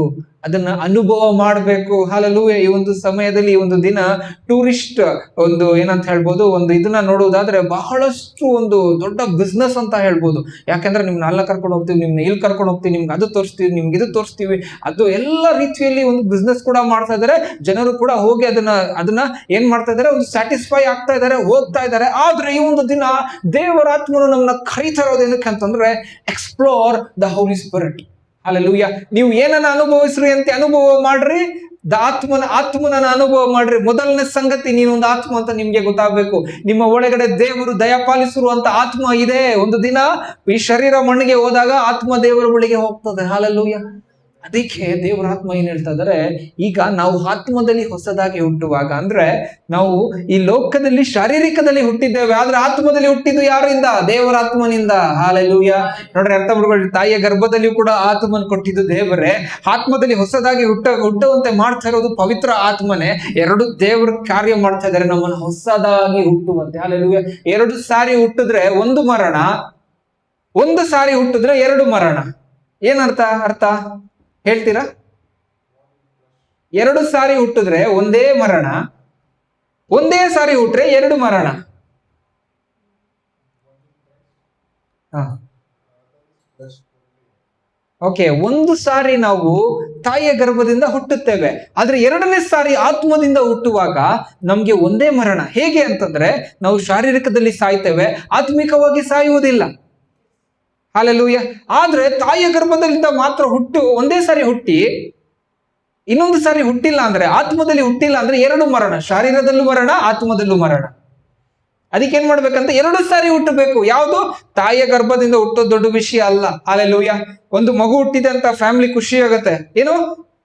ಅದನ್ನ ಅನುಭವ ಮಾಡ್ಬೇಕು. ಹಾಲೆಲೂಯ. ಈ ಒಂದು ಸಮಯದಲ್ಲಿ, ಈ ಒಂದು ದಿನ ಟೂರಿಸ್ಟ್ ಒಂದು ಏನಂತ ಹೇಳ್ಬೋದು, ಒಂದು ಇದನ್ನ ನೋಡುವುದಾದ್ರೆ ಬಹಳಷ್ಟು ಒಂದು ದೊಡ್ಡ ಬಿಸ್ನೆಸ್ ಅಂತ ಹೇಳ್ಬೋದು. ಯಾಕಂದ್ರೆ ನಿಮ್ನ ಅಲ್ಲ ಕರ್ಕೊಂಡು ಹೋಗ್ತೀವಿ, ನಿಮ್ನ ಇಲ್ಲಿ ಕರ್ಕೊಂಡು ಹೋಗ್ತೀವಿ, ನಿಮ್ಗೆ ಅದು ತೋರಿಸ್ತೀವಿ, ನಿಮ್ಗೆ ಇದು ತೋರಿಸ್ತೀವಿ. ಅದು ಎಲ್ಲ ರೀತಿಯಲ್ಲಿ ಒಂದು ಬಿಸ್ನೆಸ್ ಕೂಡ ಮಾಡ್ತಾ ಇದಾರೆ. ಜನರು ಕೂಡ ಹೋಗಿ ಅದನ್ನ ಏನ್ ಮಾಡ್ತಾ ಇದಾರೆ, ಒಂದು ಸ್ಯಾಟಿಸ್ಫೈ ಆಗ್ತಾ ಇದಾರೆ, ಹೋಗ್ತಾ ಇದಾರೆ. ಆದ್ರೆ ಈ ಒಂದು ದಿನ ದೇವರ ಆತ್ಮನು ನಮ್ಮನ್ನ ಕರೀತಾ ಇರೋದು ಏನಕ್ಕೆ ಅಂತಂದ್ರೆ, explore the holy spirit. Hallelujah. ನೀವು ಏನನ್ನ ಅನುಭವಿಸ್ರಿ ಅಂತ ಅನುಭವ ಮಾಡ್ರಿ, ಆತ್ಮನ ಅನುಭವ ಮಾಡ್ರಿ. ಮೊದಲನೇ ಸಂಗತಿ, ನೀನೊಂದು ಆತ್ಮ ಅಂತ ನಿಮ್ಗೆ ಗೊತ್ತಾಗ್ಬೇಕು. ನಿಮ್ಮ ಒಳಗಡೆ ದೇವರು ದಯಪಾಲಿಸಿರುವಂತ ಆತ್ಮ ಇದೆ. ಒಂದು ದಿನ ಈ ಶರೀರ ಮಣ್ಣಿಗೆ ಹೋದಾಗ ಆತ್ಮ ದೇವರ ಬಳಿಗೆ ಹೋಗ್ತದೆ. ಹಾಲೆಲೂಯ. ಅದಕ್ಕೆ ದೇವರ ಆತ್ಮ ಏನ್ ಹೇಳ್ತಾ ಇದಾರೆ, ಈಗ ನಾವು ಆತ್ಮದಲ್ಲಿ ಹೊಸದಾಗಿ ಹುಟ್ಟುವಾಗ, ಅಂದ್ರೆ ನಾವು ಈ ಲೋಕದಲ್ಲಿ ಶಾರೀರಿಕದಲ್ಲಿ ಹುಟ್ಟಿದ್ದೇವೆ, ಆದ್ರೆ ಆತ್ಮದಲ್ಲಿ ಹುಟ್ಟಿದ್ದು ಯಾರಿಂದ? ದೇವರ ಆತ್ಮನಿಂದ. ಹಾಲೆಲೂಯ. ನೋಡ್ರಿ, ಅರ್ಥ ಮಾಡ್ಕೊಳ್ಳಿ, ತಾಯಿಯ ಗರ್ಭದಲ್ಲಿಯೂ ಕೂಡ ಆತ್ಮನ್ ಕೊಟ್ಟಿದ್ದು ದೇವರೇ. ಆತ್ಮದಲ್ಲಿ ಹೊಸದಾಗಿ ಹುಟ್ಟುವಂತೆ ಮಾಡ್ತಾ ಇರೋದು ಪವಿತ್ರ ಆತ್ಮನೇ. ಎರಡು ದೇವರ ಕಾರ್ಯ ಮಾಡ್ತಾ ಇದ್ದಾರೆ ನಮ್ಮನ್ನು ಹೊಸದಾಗಿ ಹುಟ್ಟುವಂತೆ. ಹಾಲೆಲೂಯ. 2 ಸಾರಿ ಹುಟ್ಟಿದ್ರೆ 1 ಮರಣ, 1 ಸಾರಿ ಹುಟ್ಟಿದ್ರೆ 2 ಮರಣ. ಏನರ್ಥ? ಅರ್ಥ ಹೇಳ್ತೀರಾ? 2 ಸಾರಿ ಹುಟ್ಟಿದ್ರೆ 1 ಮರಣ, 1 ಸಾರಿ ಹುಟ್ಟ್ರೆ 2 ಮರಣ. ಓಕೆ, 1 ಸಾರಿ ನಾವು ತಾಯಿಯ ಗರ್ಭದಿಂದ ಹುಟ್ಟುತ್ತೇವೆ, ಆದ್ರೆ 2ನೇ ಸಾರಿ ಆತ್ಮದಿಂದ ಹುಟ್ಟುವಾಗ ನಮ್ಗೆ 1 ಮರಣ. ಹೇಗೆ ಅಂತಂದ್ರೆ, ನಾವು ಶಾರೀರಿಕದಲ್ಲಿ ಸಾಯ್ತೇವೆ, ಆತ್ಮಿಕವಾಗಿ ಸಾಯುವುದಿಲ್ಲ. ಹಾಲೆಲೂಯ. ಆದ್ರೆ ತಾಯಿಯ ಗರ್ಭದಿಂದ ಮಾತ್ರ 1 ಸಾರಿ ಹುಟ್ಟಿ ಇನ್ನೊಂದು ಸಾರಿ ಹುಟ್ಟಿಲ್ಲ ಅಂದ್ರೆ, ಆತ್ಮದಲ್ಲಿ ಹುಟ್ಟಿಲ್ಲ ಅಂದ್ರೆ 2 ಮರಣ. ಶಾರೀರದಲ್ಲೂ ಮರಣ, ಆತ್ಮದಲ್ಲೂ ಮರಣ. ಅದಕ್ಕೆ ಏನ್ ಮಾಡ್ಬೇಕಂತ, 2 ಸಾರಿ ಹುಟ್ಟಬೇಕು. ಯಾವುದು? ತಾಯಿಯ ಗರ್ಭದಿಂದ ಹುಟ್ಟೋದು ದೊಡ್ಡ ವಿಷಯ ಅಲ್ಲ. ಹಾಲೆಲೂಯ. ಒಂದು ಮಗು ಹುಟ್ಟಿದೆ ಅಂತ ಫ್ಯಾಮಿಲಿ ಖುಷಿ ಆಗುತ್ತೆ, ಏನು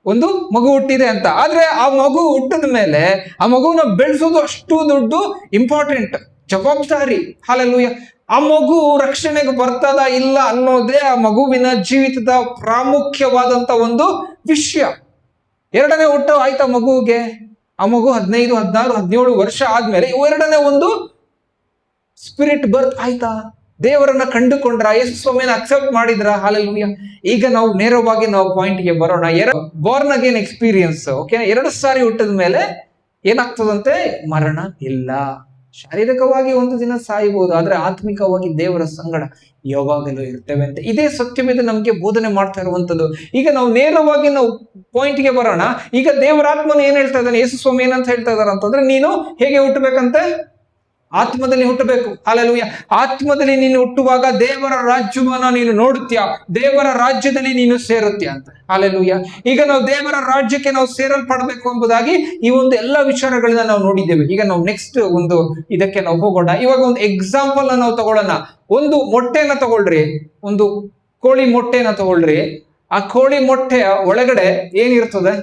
ಒಂದು ಮಗು ಹುಟ್ಟಿದೆ ಅಂತ. ಆದ್ರೆ ಆ ಮಗು ಹುಟ್ಟಿದ ಮೇಲೆ ಆ ಮಗುನ ಬೆಳೆಸೋದು ಅಷ್ಟು ದೊಡ್ಡ ಇಂಪಾರ್ಟೆಂಟ್ ಜವಾಬ್ದಾರಿ. ಹಾಲೆಲೂಯ. ಆ ಮಗು ರಕ್ಷಣೆಗೆ ಬರ್ತದ ಇಲ್ಲ ಅನ್ನೋದೇ ಆ ಮಗುವಿನ ಜೀವಿತದ ಪ್ರಾಮುಖ್ಯವಾದಂತ ಒಂದು ವಿಷಯ. 2ನೇ ಹುಟ್ಟು ಆಯ್ತಾ ಮಗುವಿಗೆ, ಆ ಮಗು 15, 16, 17 ವರ್ಷ ಆದ್ಮೇಲೆ 2ನೇ ಒಂದು ಸ್ಪಿರಿಟ್ ಬರ್ತ್ ಆಯ್ತಾ? ದೇವರನ್ನ ಕಂಡುಕೊಂಡ್ರ, ಯೇಸು ಸ್ವಾಮಿನ ಅಕ್ಸೆಪ್ಟ್ ಮಾಡಿದ್ರ? ಹಾಲೆಲೂಯ. ಈಗ ನಾವು ನೇರವಾಗಿ ನಾವು ಪಾಯಿಂಟ್ಗೆ ಬರೋಣ. Born again experience. ಓಕೆ, 2 ಸಾರಿ ಹುಟ್ಟಿದ ಮೇಲೆ ಏನಾಗ್ತದಂತೆ? ಮರಣ ಇಲ್ಲ. ಶಾರೀರಿಕವಾಗಿ 1 ದಿನ ಸಾಯಬಹುದು, ಆದ್ರೆ ಆತ್ಮಿಕವಾಗಿ ದೇವರ ಸಂಗಡ ಯಾವಾಗಲೂ ಇರ್ತೇವೆ ಅಂತ ಇದೇ ಸತ್ಯವೇದ ನಮ್ಗೆ ಬೋಧನೆ ಮಾಡ್ತಾ ಇರುವಂತದ್ದು. ಈಗ ನಾವು ನೇರವಾಗಿ ನಾವು ಪಾಯಿಂಟ್ಗೆ ಬರೋಣ. ಈಗ ದೇವರಾತ್ಮನು ಏನ್ ಹೇಳ್ತಾ ಇದ್ದಾನೆ, ಯೇಸು ಸ್ವಾಮಿ ಏನಂತ ಹೇಳ್ತಾ ಇದಾರೆ ಅಂತಂದ್ರೆ, ನೀನು ಹೇಗೆ ಹುಟ್ಟಬೇಕಂತೆ? ಆತ್ಮದಲ್ಲಿ ಹುಟ್ಟಬೇಕು. ಹಾಲೆಲೂಯ. ಆತ್ಮದಲ್ಲಿ ನೀನು ಹುಟ್ಟುವಾಗ ದೇವರ ರಾಜ್ಯವನ್ನ ನೀನು ನೋಡುತ್ತೀಯ, ದೇವರ ರಾಜ್ಯದಲ್ಲಿ ನೀನು ಸೇರುತ್ತೀಯ ಅಂತ. ಹಾಲೆಲೂಯ. ಈಗ ನಾವು ದೇವರ ರಾಜ್ಯಕ್ಕೆ ನಾವು ಸೇರಲ್ಪಡಬೇಕು ಎಂಬುದಾಗಿ ಈ ಒಂದು ಎಲ್ಲ ವಿಚಾರಗಳನ್ನ ನಾವು ನೋಡಿದ್ದೇವೆ. ಈಗ ನಾವು ನೆಕ್ಸ್ಟ್ ಒಂದು ಇದಕ್ಕೆ ನಾವು ಹೋಗೋಣ. ಇವಾಗ ಒಂದು ಎಕ್ಸಾಂಪಲ್ ನಾವು ತಗೊಳ್ಳೋಣ. ಒಂದು ಮೊಟ್ಟೆನ ತಗೊಳ್ರಿ, ಒಂದು ಕೋಳಿ ಮೊಟ್ಟೆನ ತಗೊಳ್ರಿ. ಆ ಕೋಳಿ ಮೊಟ್ಟೆಯ ಒಳಗಡೆ ಏನಿರ್ತದೆ?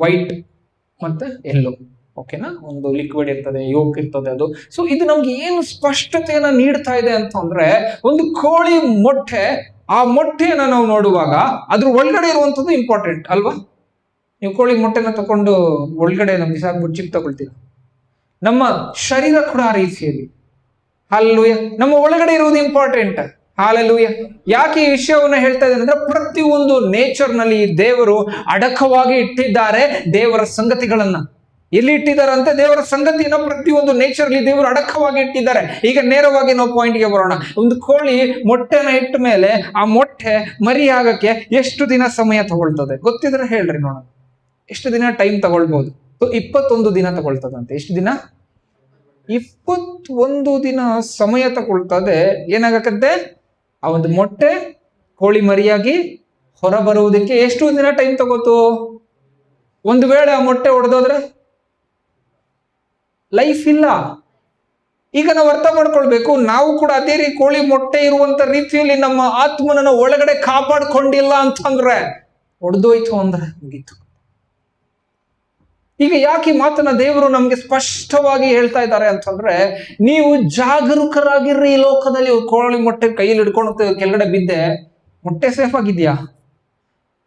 ವೈಟ್ ಮತ್ತೆ ಎಲ್ಲೋ. ಓಕೆನಾ? ಒಂದು ಲಿಕ್ವಿಡ್ ಇರ್ತದೆ, ಯೋಕ್ ಇರ್ತದೆ ಅದು. ಸೊ ಇದು ನಮ್ಗೆ ಏನು ಸ್ಪಷ್ಟತೆಯನ್ನ ನೀಡ್ತಾ ಇದೆ ಅಂತಂದ್ರೆ, ಒಂದು ಕೋಳಿ ಮೊಟ್ಟೆ, ಆ ಮೊಟ್ಟೆಯನ್ನ ನಾವು ನೋಡುವಾಗ ಅದ್ರ ಒಳಗಡೆ ಇರುವಂತದ್ದು ಇಂಪಾರ್ಟೆಂಟ್ ಅಲ್ವಾ? ನೀವು ಕೋಳಿ ಮೊಟ್ಟೆನ ತಕೊಂಡು ಒಳಗಡೆ ನಮ್ಗೆ ಬಿಸಾಕ್ಬಿಟ್ಟು ಚಿಪ್ ತಗೊಳ್ತೀರ. ನಮ್ಮ ಶರೀರ ಕೂಡ ಆ ರೀತಿಯಲ್ಲಿ. ಹಾಲೆಲೂಯ. ನಮ್ಮ ಒಳಗಡೆ ಇರುವುದು ಇಂಪಾರ್ಟೆಂಟ್. ಹಾಲೆಲೂಯ. ಯಾಕೆ ಈ ವಿಷಯವನ್ನ ಹೇಳ್ತಾ ಇದ್ದೇನೆ ಅಂದ್ರೆ, ಪ್ರತಿಯೊಂದು ನೇಚರ್ ನಲ್ಲಿ ದೇವರು ಅಡಕವಾಗಿ ಇಟ್ಟಿದ್ದಾರೆ ದೇವರ ಸಂಗತಿಗಳನ್ನ. ಎಲ್ಲಿ ಇಟ್ಟಿದ್ದಾರಂತೆ? ದೇವರ ಸಂಗತಿಯನ್ನು ಪ್ರತಿಯೊಂದು ನೇಚರ್ಲಿ ದೇವರು ಅಡಕವಾಗಿ ಇಟ್ಟಿದ್ದಾರೆ. ಈಗ ನೇರವಾಗಿ ನಾವು ಪಾಯಿಂಟ್ಗೆ ಬರೋಣ. ಒಂದು ಕೋಳಿ ಮೊಟ್ಟೆನ ಇಟ್ಟ ಮೇಲೆ ಆ ಮೊಟ್ಟೆ ಮರಿ ಆಗಕ್ಕೆ ಎಷ್ಟು ದಿನ ಸಮಯ ತಗೊಳ್ತದೆ ಗೊತ್ತಿದ್ರೆ ಹೇಳ್ರಿ ನೋಡೋಣ. ಎಷ್ಟು ದಿನ ಟೈಮ್ ತಗೊಳ್ಬಹುದು? 21 ದಿನ ತಗೊಳ್ತದಂತೆ. ಎಷ್ಟು ದಿನ? 21 ದಿನ ಸಮಯ ತಗೊಳ್ತದೆ. ಏನಾಗಕ್ಕಂತೆ? ಆ ಒಂದು ಮೊಟ್ಟೆ ಕೋಳಿ ಮರಿಯಾಗಿ ಹೊರ ಬರುವುದಕ್ಕೆ ಎಷ್ಟು ದಿನ ಟೈಮ್ ತಗೋತು? ಒಂದು ವೇಳೆ ಆ ಮೊಟ್ಟೆ ಒಡೆದೋದ್ರೆ ಲೈಫ್ ಇಲ್ಲ. ಈಗ ನಾವು ಅರ್ಥ ಮಾಡ್ಕೊಳ್ಬೇಕು, ನಾವು ಕೂಡ ಅದೇ ಕೋಳಿ ಮೊಟ್ಟೆ ಇರುವಂತ ರೀತಿಯಲ್ಲಿ ನಮ್ಮ ಆತ್ಮನ ಒಳಗಡೆ ಕಾಪಾಡ್ಕೊಂಡಿಲ್ಲ ಅಂತಂದ್ರೆ ಒಡೆದೋಯ್ತು ಅಂದ್ರೆ ಮುಗೀತು. ಈಗ ಯಾಕೆ ಮಾತನ್ನ ದೇವರು ನಮ್ಗೆ ಸ್ಪಷ್ಟವಾಗಿ ಹೇಳ್ತಾ ಇದ್ದಾರೆ ಅಂತಂದ್ರೆ, ನೀವು ಜಾಗರೂಕರಾಗಿರ್ರಿ. ಈ ಲೋಕದಲ್ಲಿ ಕೋಳಿ ಮೊಟ್ಟೆ ಕೈಯಲ್ಲಿ ಹಿಡ್ಕೊಂಡು ಕೆಳಗಡೆ ಬಿದ್ದೆ, ಮೊಟ್ಟೆ ಸೇಫ್ ಆಗಿದ್ಯಾ?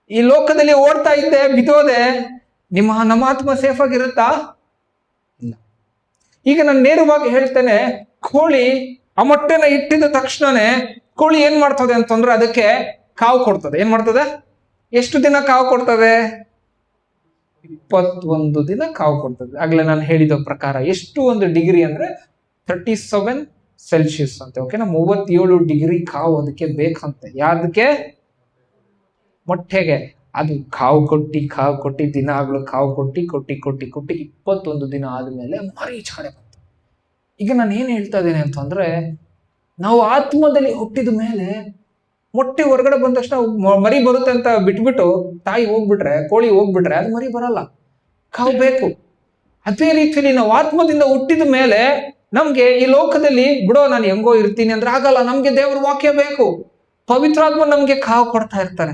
ಈ ಲೋಕದಲ್ಲಿ ಓಡ್ತಾ ಇದ್ದೆ, ಬಿದ್ದೋದೆ, ನಮ್ಮ ಆತ್ಮ ಸೇಫ್ ಆಗಿರುತ್ತಾ? ಇಲ್ಲ. ಈಗ ನಾನು ನೇರವಾಗಿ ಹೇಳ್ತೇನೆ, ಕೋಳಿ ಆ ಮೊಟ್ಟೆನ ಇಟ್ಟಿದ ತಕ್ಷಣನೇ ಕೋಳಿ ಏನ್ ಮಾಡ್ತದೆ ಅಂತಂದ್ರೆ ಅದಕ್ಕೆ ಕಾವು ಕೊಡ್ತದೆ. ಏನ್ ಮಾಡ್ತದೆ? ಎಷ್ಟು ದಿನ ಕಾವು ಕೊಡ್ತದೆ? 21 ದಿನ ಕಾವು ಕೊಡ್ತದೆ. ಆಗ್ಲೇ ನಾನು ಹೇಳಿದ ಪ್ರಕಾರ ಎಷ್ಟು ಒಂದು ಡಿಗ್ರಿ ಅಂದ್ರೆ 37 ಸೆಲ್ಸಿಯಸ್ ಅಂತೆ. ಓಕೆನಾ? 37 ಡಿಗ್ರಿ ಕಾವು ಅದಕ್ಕೆ ಬೇಕಂತೆ. ಯಾವ್ದಕ್ಕೆ? ಮೊಟ್ಟೆಗೆ. ಅದು ಕಾವು ಕೊಟ್ಟಿ ದಿನಾಗ್ಲೂ ಕಾವು ಕೊಟ್ಟಿ 21 ದಿನ ಆದ್ಮೇಲೆ ಮರಿ ಚಾಡೆ ಬಂತು. ಈಗ ನಾನು ಏನ್ ಹೇಳ್ತಾ ಇದ್ದೇನೆ ಅಂತಂದ್ರೆ, ನಾವು ಆತ್ಮದಲ್ಲಿ ಹುಟ್ಟಿದ ಮೇಲೆ ಮೊಟ್ಟೆ ಹೊರಗಡೆ ಬಂದ ತಕ್ಷಣ ಮರಿ ಬರುತ್ತೆ ಅಂತ ಬಿಟ್ಬಿಟ್ಟು ತಾಯಿ ಹೋಗ್ಬಿಟ್ರೆ, ಕೋಳಿ ಹೋಗ್ಬಿಟ್ರೆ ಅದು ಮರಿ ಬರಲ್ಲ. ಕಾವು ಬೇಕು. ಅದೇ ರೀತಿಯಲ್ಲಿ ನಾವು ಆತ್ಮದಿಂದ ಹುಟ್ಟಿದ ಮೇಲೆ ನಮ್ಗೆ ಈ ಲೋಕದಲ್ಲಿ ಬಿಡೋ ನಾನು ಹೆಂಗೋ ಇರ್ತೀನಿ ಅಂದ್ರೆ ಆಗಲ್ಲ. ನಮ್ಗೆ ದೇವ್ರ ವಾಕ್ಯ ಬೇಕು. ಪವಿತ್ರಾತ್ಮ ನಮ್ಗೆ ಕಾವು ಕೊಡ್ತಾ ಇರ್ತಾರೆ.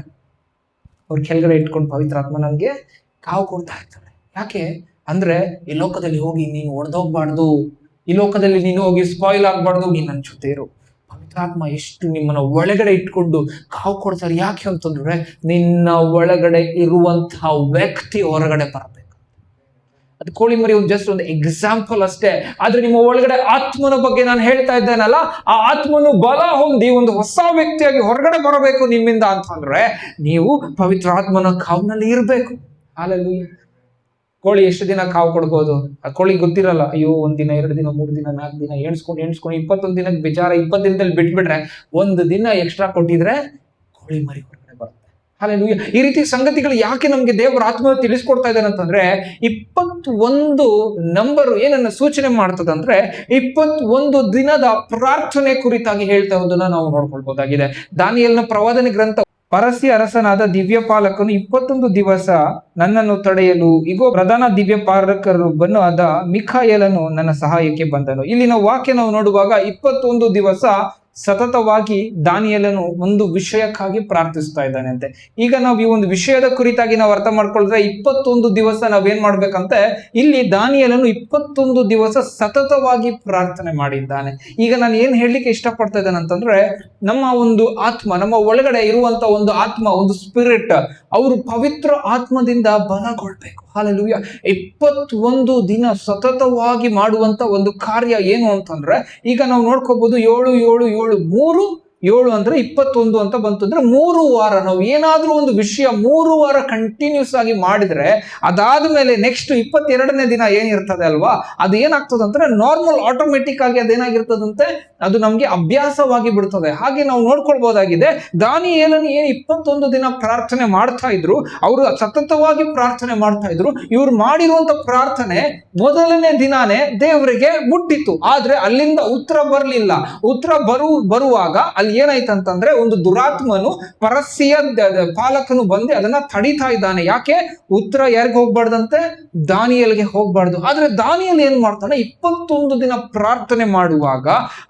ಅವ್ರ ಕೆಳಗಡೆ ಇಟ್ಕೊಂಡು ಪವಿತ್ರಾತ್ಮ ನಮ್ಗೆ ಕಾವು ಕೊಡ್ತಾ ಇರ್ತಾರೆ. ಯಾಕೆ ಅಂದ್ರೆ ಈ ಲೋಕದಲ್ಲಿ ಹೋಗಿ ನೀನು ಒಡೆದೋಗ್ಬಾರ್ದು, ಈ ಲೋಕದಲ್ಲಿ ನೀನು ಹೋಗಿ ಸ್ಪಾಯಿಲ್ ಆಗ್ಬಾರ್ದು, ನೀನ್ ನನ್ನ ಜೊತೆ ಇರು. ಪವಿತ್ರಾತ್ಮ ಎಷ್ಟು ನಿಮ್ಮನ್ನ ಒಳಗಡೆ ಇಟ್ಕೊಂಡು ಕಾವು ಕೊಡ್ತಾರೆ. ಯಾಕೆ ಅಂತಂದ್ರೆ ನಿನ್ನ ಒಳಗಡೆ ಇರುವಂತಹ ವ್ಯಕ್ತಿ ಹೊರಗಡೆ ಬರಬೇಕು. ಅದು ಕೋಳಿ ಮರಿ ಜಸ್ಟ್ ಒಂದು ಎಕ್ಸಾಂಪಲ್ ಅಷ್ಟೇ. ಆದ್ರೆ ನಿಮ್ಮ ಒಳಗಡೆ ಆತ್ಮನ ಬಗ್ಗೆ ನಾನು ಹೇಳ್ತಾ ಇದ್ದೇನಲ್ಲ, ಆ ಆತ್ಮನು ಬಲ ಹೊಂದಿ ಒಂದು ಹೊಸ ವ್ಯಕ್ತಿಯಾಗಿ ಹೊರಗಡೆ ಬರಬೇಕು ನಿಮ್ಮಿಂದ ಅಂತಂದ್ರೆ ನೀವು ಪವಿತ್ರ ಆತ್ಮನ ಕಾವ್ನಲ್ಲಿ ಇರ್ಬೇಕು. ಹಾಲೆಲೂಯ. ಕೋಳಿ ಎಷ್ಟು ದಿನ ಕಾವು ಕೊಡ್ಬೋದು? ಆ ಕೋಳಿ ಗೊತ್ತಿರಲ್ಲ, ಅಯ್ಯೋ 1 ದಿನ 2 ದಿನ 3 ದಿನ 4 ದಿನ ಎಣ್ಸ್ಕೊಂಡು 21 ದಿನಕ್ಕೆ ಬೇಜಾರ, 20 ದಿನದಲ್ಲಿ ಬಿಟ್ಬಿಟ್ರೆ 1 ದಿನ ಎಕ್ಸ್ಟ್ರಾ ಕೊಟ್ಟಿದ್ರೆ ಕೋಳಿ ಮರಿ ಹೊರಗಡೆ ಬರುತ್ತೆ. ಹಾಲೆಲೂಯ. ಈ ರೀತಿ ಸಂಗತಿಗಳು ಯಾಕೆ ನಮ್ಗೆ ದೇವರ ಆತ್ಮ ತಿಳಿಸ್ಕೊಡ್ತಾ ಇದ್ದಾರೆ ಅಂತಂದ್ರೆ 21 ನಂಬರ್ ಏನನ್ನ ಸೂಚನೆ ಮಾಡ್ತದಂದ್ರೆ 21 ದಿನದ ಪ್ರಾರ್ಥನೆ ಕುರಿತಾಗಿ ಹೇಳ್ತಾ ಇರೋದನ್ನ ನಾವು ನೋಡ್ಕೊಳ್ಬಹುದಾಗಿದೆ. ದಾನಿಯೇಲನ ಪ್ರವಾದನೆ ಗ್ರಂಥ, ಪರಸ್ಯ ಅರಸನಾದ ದಿವ್ಯಪಾಲಕನು 21 ದಿವಸ ನನ್ನನ್ನು ತಡೆಯಲು ಇಗೋ ಪ್ರಧಾನ ದಿವ್ಯಪಾಲಕರೊಬ್ಬನು ಆದ ಮಿಖಾಯೇಲನು ನನ್ನ ಸಹಾಯಕ್ಕೆ ಬಂದನು. ಇಲ್ಲಿನ ವಾಕ್ಯ ನಾವು ನೋಡುವಾಗ 21 ದಿವಸ ಸತತವಾಗಿ ದಾನಿಯೇಲನು ಒಂದು ವಿಷಯಕ್ಕಾಗಿ ಪ್ರಾರ್ಥಿಸ್ತಾ ಇದ್ದಾನೆ ಅಂತೆ. ಈಗ ನಾವು ಈ ಒಂದು ವಿಷಯದ ಕುರಿತಾಗಿ ನಾವು ಅರ್ಥ ಮಾಡ್ಕೊಳ್ರೆ 21 ದಿವಸ ನಾವೇನ್ ಮಾಡ್ಬೇಕಂತೆ, ಇಲ್ಲಿ ದಾನಿಯೇಲನು 21 ದಿವಸ ಸತತವಾಗಿ ಪ್ರಾರ್ಥನೆ ಮಾಡಿದ್ದಾನೆ. ಈಗ ನಾನು ಏನ್ ಹೇಳಲಿಕ್ಕೆ ಇಷ್ಟಪಡ್ತಾ ಇದ್ದೇನೆ ಅಂತಂದ್ರೆ, ನಮ್ಮ ಒಂದು ಆತ್ಮ, ನಮ್ಮ ಒಳಗಡೆ ಇರುವಂತ ಒಂದು ಆತ್ಮ, ಒಂದು ಸ್ಪಿರಿಟ್, ಅವರು ಪವಿತ್ರ ಆತ್ಮದಿಂದ ಬಲಗೊಳ್ಬೇಕು. ಹಾಲೆಲೂಯ. 21 ದಿನ ಸತತವಾಗಿ ಮಾಡುವಂತ ಒಂದು ಕಾರ್ಯ ಏನು ಅಂತಂದ್ರೆ, ಈಗ ನಾವು ನೋಡ್ಕೋಬಹುದು 7 7 7 3 ಅಂದ್ರೆ 21 ಅಂತ ಬಂತಂದ್ರೆ 3 ವಾರ ನಾವು ಏನಾದ್ರೂ ಒಂದು ವಿಷಯ 3 ವಾರ ಕಂಟಿನ್ಯೂಸ್ ಆಗಿ ಮಾಡಿದ್ರೆ ಅದಾದ್ಮೇಲೆ ನೆಕ್ಸ್ಟ್ 22ನೇ ದಿನ ಏನಿರ್ತದೆ ಅಲ್ವಾ, ಅದು ಏನಾಗ್ತದಂದ್ರೆ ನಾರ್ಮಲ್ ಆಟೋಮೆಟಿಕ್ ಆಗಿ ಅದೇನಾಗಿರ್ತದಂತೆ, ಅದು ನಮ್ಗೆ ಅಭ್ಯಾಸವಾಗಿ ಬಿಡ್ತದೆ. ಹಾಗೆ ನಾವು ನೋಡ್ಕೊಳ್ಬಹುದಾಗಿದೆ. ದಾನಿಯೇಲನು ಏನು 21 ದಿನ ಪ್ರಾರ್ಥನೆ ಮಾಡ್ತಾ ಇದ್ರು, ಅವರು ಸತತವಾಗಿ ಪ್ರಾರ್ಥನೆ ಮಾಡ್ತಾ ಇದ್ರು. ಇವ್ರು ಮಾಡಿರುವಂತ ಪ್ರಾರ್ಥನೆ ಮೊದಲನೇ ದಿನಾನೇ ದೇವರಿಗೆ ಮುಟ್ಟಿತ್ತು, ಆದ್ರೆ ಅಲ್ಲಿಂದ ಉತ್ತರ ಬರಲಿಲ್ಲ. ಉತ್ತರ ಬರುವಾಗ ಅಲ್ಲಿ ಏನಾಯ್ತಂತಂದ್ರೆ ಒಂದು ದುರಾತ್ಮನು, ಪರಸ್ಯ ಪಾಲಕನು ಬಂದು ಅದನ್ನ ತಡಿತಾ ಇದ್ದಾನೆ. ಯಾಕೆ? ಉತ್ತರ ಯಾರಿಗೆ ಹೋಗ್ಬಾರ್ದಂತೆ? ದಾನಿಯೇಲಗೆ ಹೋಗ್ಬಾರ್ದು. ಆದ್ರೆ ದಾನಿಯೇಲ್ ಏನ್ ಮಾಡ್ತಾನೆ, 21 ದಿನ ಪ್ರಾರ್ಥನೆ ಮಾಡುವಾಗ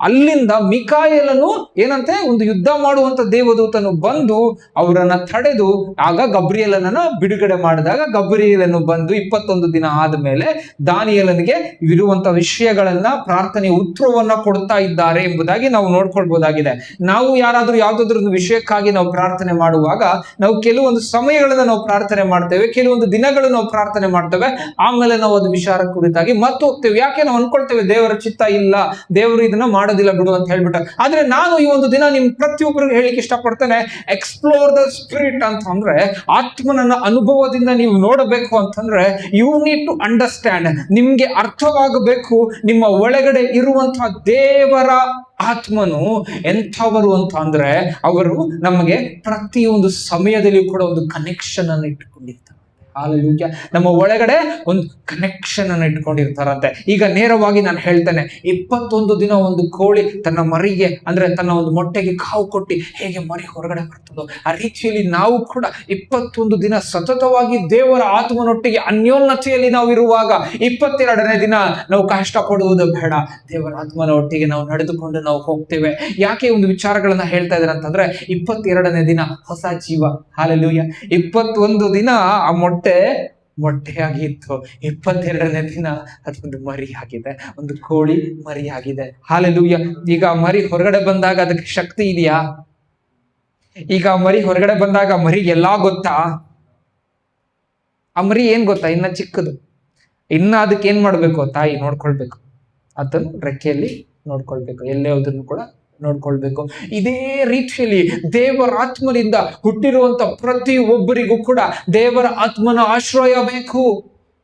ಅಲ್ಲಿಂದ ಮಿಖಾಯೇಲನು ಏನಂತೆ, ಒಂದು ಯುದ್ಧ ಮಾಡುವಂತ ದೇವದೂತನು ಬಂದು ಅವರನ್ನ ತಡೆದು, ಆಗ ಗಬ್ರಿಯೇಲನನ್ನ ಬಿಡುಗಡೆ ಮಾಡಿದಾಗ ಗಬ್ರಿಯೇಲನು ಬಂದು 21 ದಿನ ಆದ್ಮೇಲೆ ದಾನಿಯೇಲನಿಗೆ ಇರುವಂತ ವಿಷಯಗಳನ್ನ ಪ್ರಾರ್ಥನೆ ಉತ್ತರವನ್ನ ಕೊಡ್ತಾ ಇದ್ದಾರೆ ಎಂಬುದಾಗಿ ನಾವು ನೋಡ್ಕೊಳ್ಬಹುದಾಗಿದೆ. ನಾವು ಯಾರಾದ್ರೂ ಯಾವ್ದಾದ್ರು ಒಂದು ವಿಷಯಕ್ಕಾಗಿ ನಾವು ಪ್ರಾರ್ಥನೆ ಮಾಡುವಾಗ ನಾವು ಕೆಲವೊಂದು ಸಮಯಗಳನ್ನ ನಾವು ಪ್ರಾರ್ಥನೆ ಮಾಡ್ತೇವೆ, ಕೆಲವೊಂದು ದಿನಗಳು ನಾವು ಪ್ರಾರ್ಥನೆ ಮಾಡ್ತೇವೆ, ಆಮೇಲೆ ನಾವು ಒಂದು ವಿಚಾರ ಕುರಿತಾಗಿ ಮತ್ತೆ ಹೋಗ್ತೇವೆ. ಯಾಕೆ? ನಾವು ಅನ್ಕೊಳ್ತೇವೆ ದೇವರ ಚಿತ್ತ ಇಲ್ಲ, ದೇವರು ಇದನ್ನ ಮಾಡೋದಿಲ್ಲ ಬಿಡು ಅಂತ ಹೇಳ್ಬಿಟ್ಟು. ಆದ್ರೆ ನಾನು ಈ ಒಂದು ದಿನ ನಿಮ್ ಪ್ರತಿಯೊಬ್ಬರಿಗೆ ಹೇಳಿಕ್ಕೆ ಇಷ್ಟಪಡ್ತೇನೆ, ಎಕ್ಸ್ಪ್ಲೋರ್ ದ ಸ್ಪಿರಿಟ್ ಅಂತಂದ್ರೆ ಆತ್ಮನ ಅನುಭವದಿಂದ ನೀವು ನೋಡಬೇಕು ಅಂತಂದ್ರೆ ಯು ನೀಡ್ ಟು ಅಂಡರ್ಸ್ಟ್ಯಾಂಡ್, ನಿಮ್ಗೆ ಅರ್ಥವಾಗಬೇಕು ನಿಮ್ಮ ಒಳಗಡೆ ಇರುವಂತಹ ದೇವರ ಆತ್ಮನು ಎಂಥವರು ಅಂತ ಅಂದ್ರೆ ಅವರು ನಮಗೆ ಪ್ರತಿಯೊಂದು ಸಮಯದಲ್ಲಿಯೂ ಕೂಡ ಒಂದು ಕನೆಕ್ಷನ್ ಅನ್ನು ಇಟ್ಟುಕೊಂಡಿರ್ತಾರೆ. ಹಾಲೆಲೂಯ. ನಮ್ಮ ಒಳಗಡೆ ಒಂದು ಕನೆಕ್ಷನ್ ಅನ್ನು ಇಟ್ಕೊಂಡಿರ್ತಾರಂತೆ. ಈಗ ನೇರವಾಗಿ ನಾನು ಹೇಳ್ತೇನೆ, 21 ದಿನ ಒಂದು ಕೋಳಿ ತನ್ನ ಮರಿಗೆ ಅಂದ್ರೆ ತನ್ನ ಒಂದು ಮೊಟ್ಟೆಗೆ ಕಾವು ಕೊಟ್ಟು ಹೇಗೆ ಮರಿ ಹೊರಗಡೆ ಬರ್ತದೋ ಆ ರೀತಿಯಲ್ಲಿ ನಾವು ಕೂಡ 21 ದಿನ ಸತತವಾಗಿ ದೇವರ ಆತ್ಮನೊಟ್ಟಿಗೆ ಅನ್ಯೋನ್ಯತೆಯಲ್ಲಿ ನಾವು ಇರುವಾಗ 22ನೇ ದಿನ ನಾವು ಕಷ್ಟಪಡುವುದು ಬೇಡ, ದೇವರ ಆತ್ಮನ ಒಟ್ಟಿಗೆ ನಾವು ನಡೆದುಕೊಂಡು ನಾವು ಹೋಗ್ತೇವೆ. ಯಾಕೆ ಒಂದು ವಿಚಾರಗಳನ್ನ ಹೇಳ್ತಾ ಇದ್ದಾರೆ ಅಂತಂದ್ರೆ 22ನೇ ದಿನ ಹೊಸ ಜೀವ. ಹಾಲೆಲೂಯ. 21 ದಿನ ಆ ಮೊಟ್ಟೆಯಾಗಿತ್ತು, 22ನೇ ದಿನ ಅದೊಂದು ಮರಿ ಆಗಿದೆ, ಒಂದು ಕೋಳಿ ಮರಿ ಆಗಿದೆ. ಹಾಲೆಲೂಯ. ಈಗ ಮರಿ ಹೊರಗಡೆ ಬಂದಾಗ ಅದಕ್ಕೆ ಶಕ್ತಿ ಇದೆಯಾ? ಈಗ ಮರಿ ಹೊರಗಡೆ ಬಂದಾಗ ಮರಿಗೆ ಎಲ್ಲಾ ಗೊತ್ತಾ? ಆ ಮರಿ ಏನ್ ಗೊತ್ತಾ? ಇನ್ನ ಚಿಕ್ಕದು, ಇನ್ನ ಅದಕ್ಕೆ ಏನ್ ಮಾಡ್ಬೇಕು? ತಾಯಿ ನೋಡ್ಕೊಳ್ಬೇಕು, ಅದನ್ನು ರೆಕ್ಕೆಯಲ್ಲಿ ನೋಡ್ಕೊಳ್ಬೇಕು, ಎಲ್ಲೇ ಹೋದ್ರೂ ಕೂಡ ನೋಡ್ಕೊಳ್ಬೇಕು. ಇದೇ ರೀತಿಯಲ್ಲಿ ದೇವರ ಆತ್ಮನಿಂದ ಹುಟ್ಟಿರುವಂತ ಪ್ರತಿ ಒಬ್ಬರಿಗೂ ಕೂಡ ದೇವರ ಆತ್ಮನ ಆಶ್ರಯ ಬೇಕು,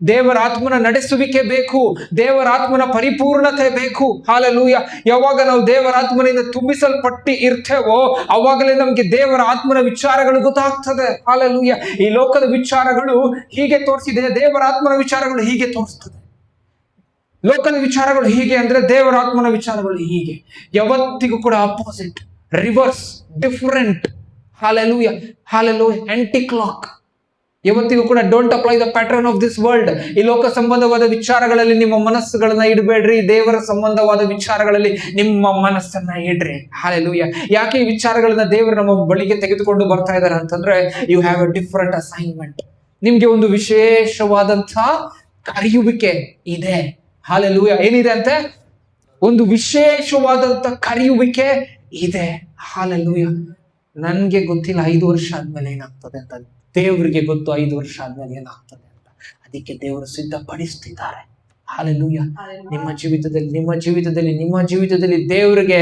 ದೇವರ ಆತ್ಮನ ನಡೆಸುವಿಕೆ ಬೇಕು, ದೇವರ ಆತ್ಮನ ಪರಿಪೂರ್ಣತೆ ಬೇಕು. ಹಾಲೆಲೂಯ. ಯಾವಾಗ ನಾವು ದೇವರ ಆತ್ಮನಿಂದ ತುಂಬಿಸಲ್ಪಟ್ಟಿ ಇರ್ತೇವೋ ಅವಾಗಲೇ ನಮ್ಗೆ ದೇವರ ಆತ್ಮನ ವಿಚಾರಗಳು ಗೊತ್ತಾಗ್ತದೆ. ಹಾಲೆಲೂಯ. ಈ ಲೋಕದ ವಿಚಾರಗಳು ಹೀಗೆ ತೋರಿಸಿದೆ, ದೇವರ ಆತ್ಮನ ವಿಚಾರಗಳು ಹೀಗೆ ತೋರಿಸ್ತದೆ. ಲೋಕದ ವಿಚಾರಗಳು ಹೀಗೆ ಅಂದ್ರೆ ದೇವರ ಆತ್ಮನ ವಿಚಾರಗಳು ಹೀಗೆ, ಯಾವತ್ತಿಗೂ ಕೂಡ opposite, reverse, different. Hallelujah. Hallelujah. Anti clock. ಇವತ್ತಿಗೂ ಕೂಡ don't apply the pattern of this world. ಈ ಲೋಕ ಸಂಬಂಧವಾದ ವಿಚಾರಗಳಲ್ಲಿ ನಿಮ್ಮ ಮನಸ್ಸುಗಳನ್ನ ಇಡಬೇಡ್ರಿ, ದೇವರ ಸಂಬಂಧವಾದ ವಿಚಾರಗಳಲ್ಲಿ ನಿಮ್ಮ ಮನಸ್ಸನ್ನ ಇಡ್ರಿ. ಹಾಲೆಲೂಯ. ಯಾಕೆ ಈ ವಿಚಾರಗಳನ್ನ ದೇವರು ನಮ್ಮ ಬಳಿಗೆ ತೆಗೆದುಕೊಂಡು ಬರ್ತಾ ಇದ್ದಾರೆ ಅಂತಂದ್ರೆ, you have a different assignment. ನಿಮ್ಗೆ ಒಂದು ವಿಶೇಷವಾದಂತಹ ಕರೆಯುವಿಕೆ ಇದೆ. ಹಾಲೆಲೂಯ. ಏನಿದೆ ಅಂತೆ? ಒಂದು ವಿಶೇಷವಾದಂತ ಕರೆಯುವಿಕೆ ಇದೆ. ಹಾಲೆಲೂಯ. ನನ್ಗೆ ಗೊತ್ತಿಲ್ಲ 5 ವರ್ಷ ಆದ್ಮೇಲೆ ಏನಾಗ್ತದೆ ಅಂತ, ದೇವರಿಗೆ ಗೊತ್ತು 5 ವರ್ಷ ಆದ್ಮೇಲೆ ಏನಾಗ್ತದೆ ಅಂತ. ಅದಕ್ಕೆ ದೇವರು ಸಿದ್ಧಪಡಿಸ್ತಿದ್ದಾರೆ. ಹಾಲೆಲೂಯ. ನಿಮ್ಮ ಜೀವಿತದಲ್ಲಿ ದೇವರಿಗೆ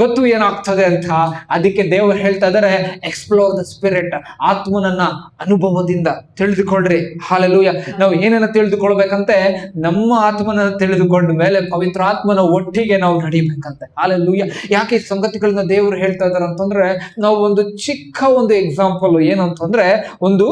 ಗೊತ್ತು ಏನಾಗ್ತದೆ ಅಂತ. ಅದಕ್ಕೆ ದೇವರು ಹೇಳ್ತಾ ಇದ್ದಾರೆ, ಎಕ್ಸ್ಪ್ಲೋರ್ ದ ಸ್ಪಿರಿಟ್. ಆತ್ಮನನ್ನ ಅನುಭವದಿಂದ ತಿಳಿದುಕೊಳ್ರಿ. ಹಾಲೆಲೂಯ. ನಾವು ಏನನ್ನ ತಿಳಿದುಕೊಳ್ಬೇಕಂತೆ? ನಮ್ಮ ಆತ್ಮನನ್ನ ತಿಳಿದುಕೊಂಡ ಮೇಲೆ ಪವಿತ್ರ ಆತ್ಮನ ಒಟ್ಟಿಗೆ ನಾವು ನಡಿಬೇಕಂತೆ. ಹಾಲೆಲೂಯ. ಯಾಕೆ ಈ ಸಂಗತಿಗಳನ್ನ ದೇವರು ಹೇಳ್ತಾ ಇದ್ದಾರೆ ಅಂತಂದ್ರೆ, ನಾವು ಒಂದು ಚಿಕ್ಕ ಒಂದು ಎಕ್ಸಾಂಪಲ್ ಏನಂತಂದ್ರೆ, ಒಂದು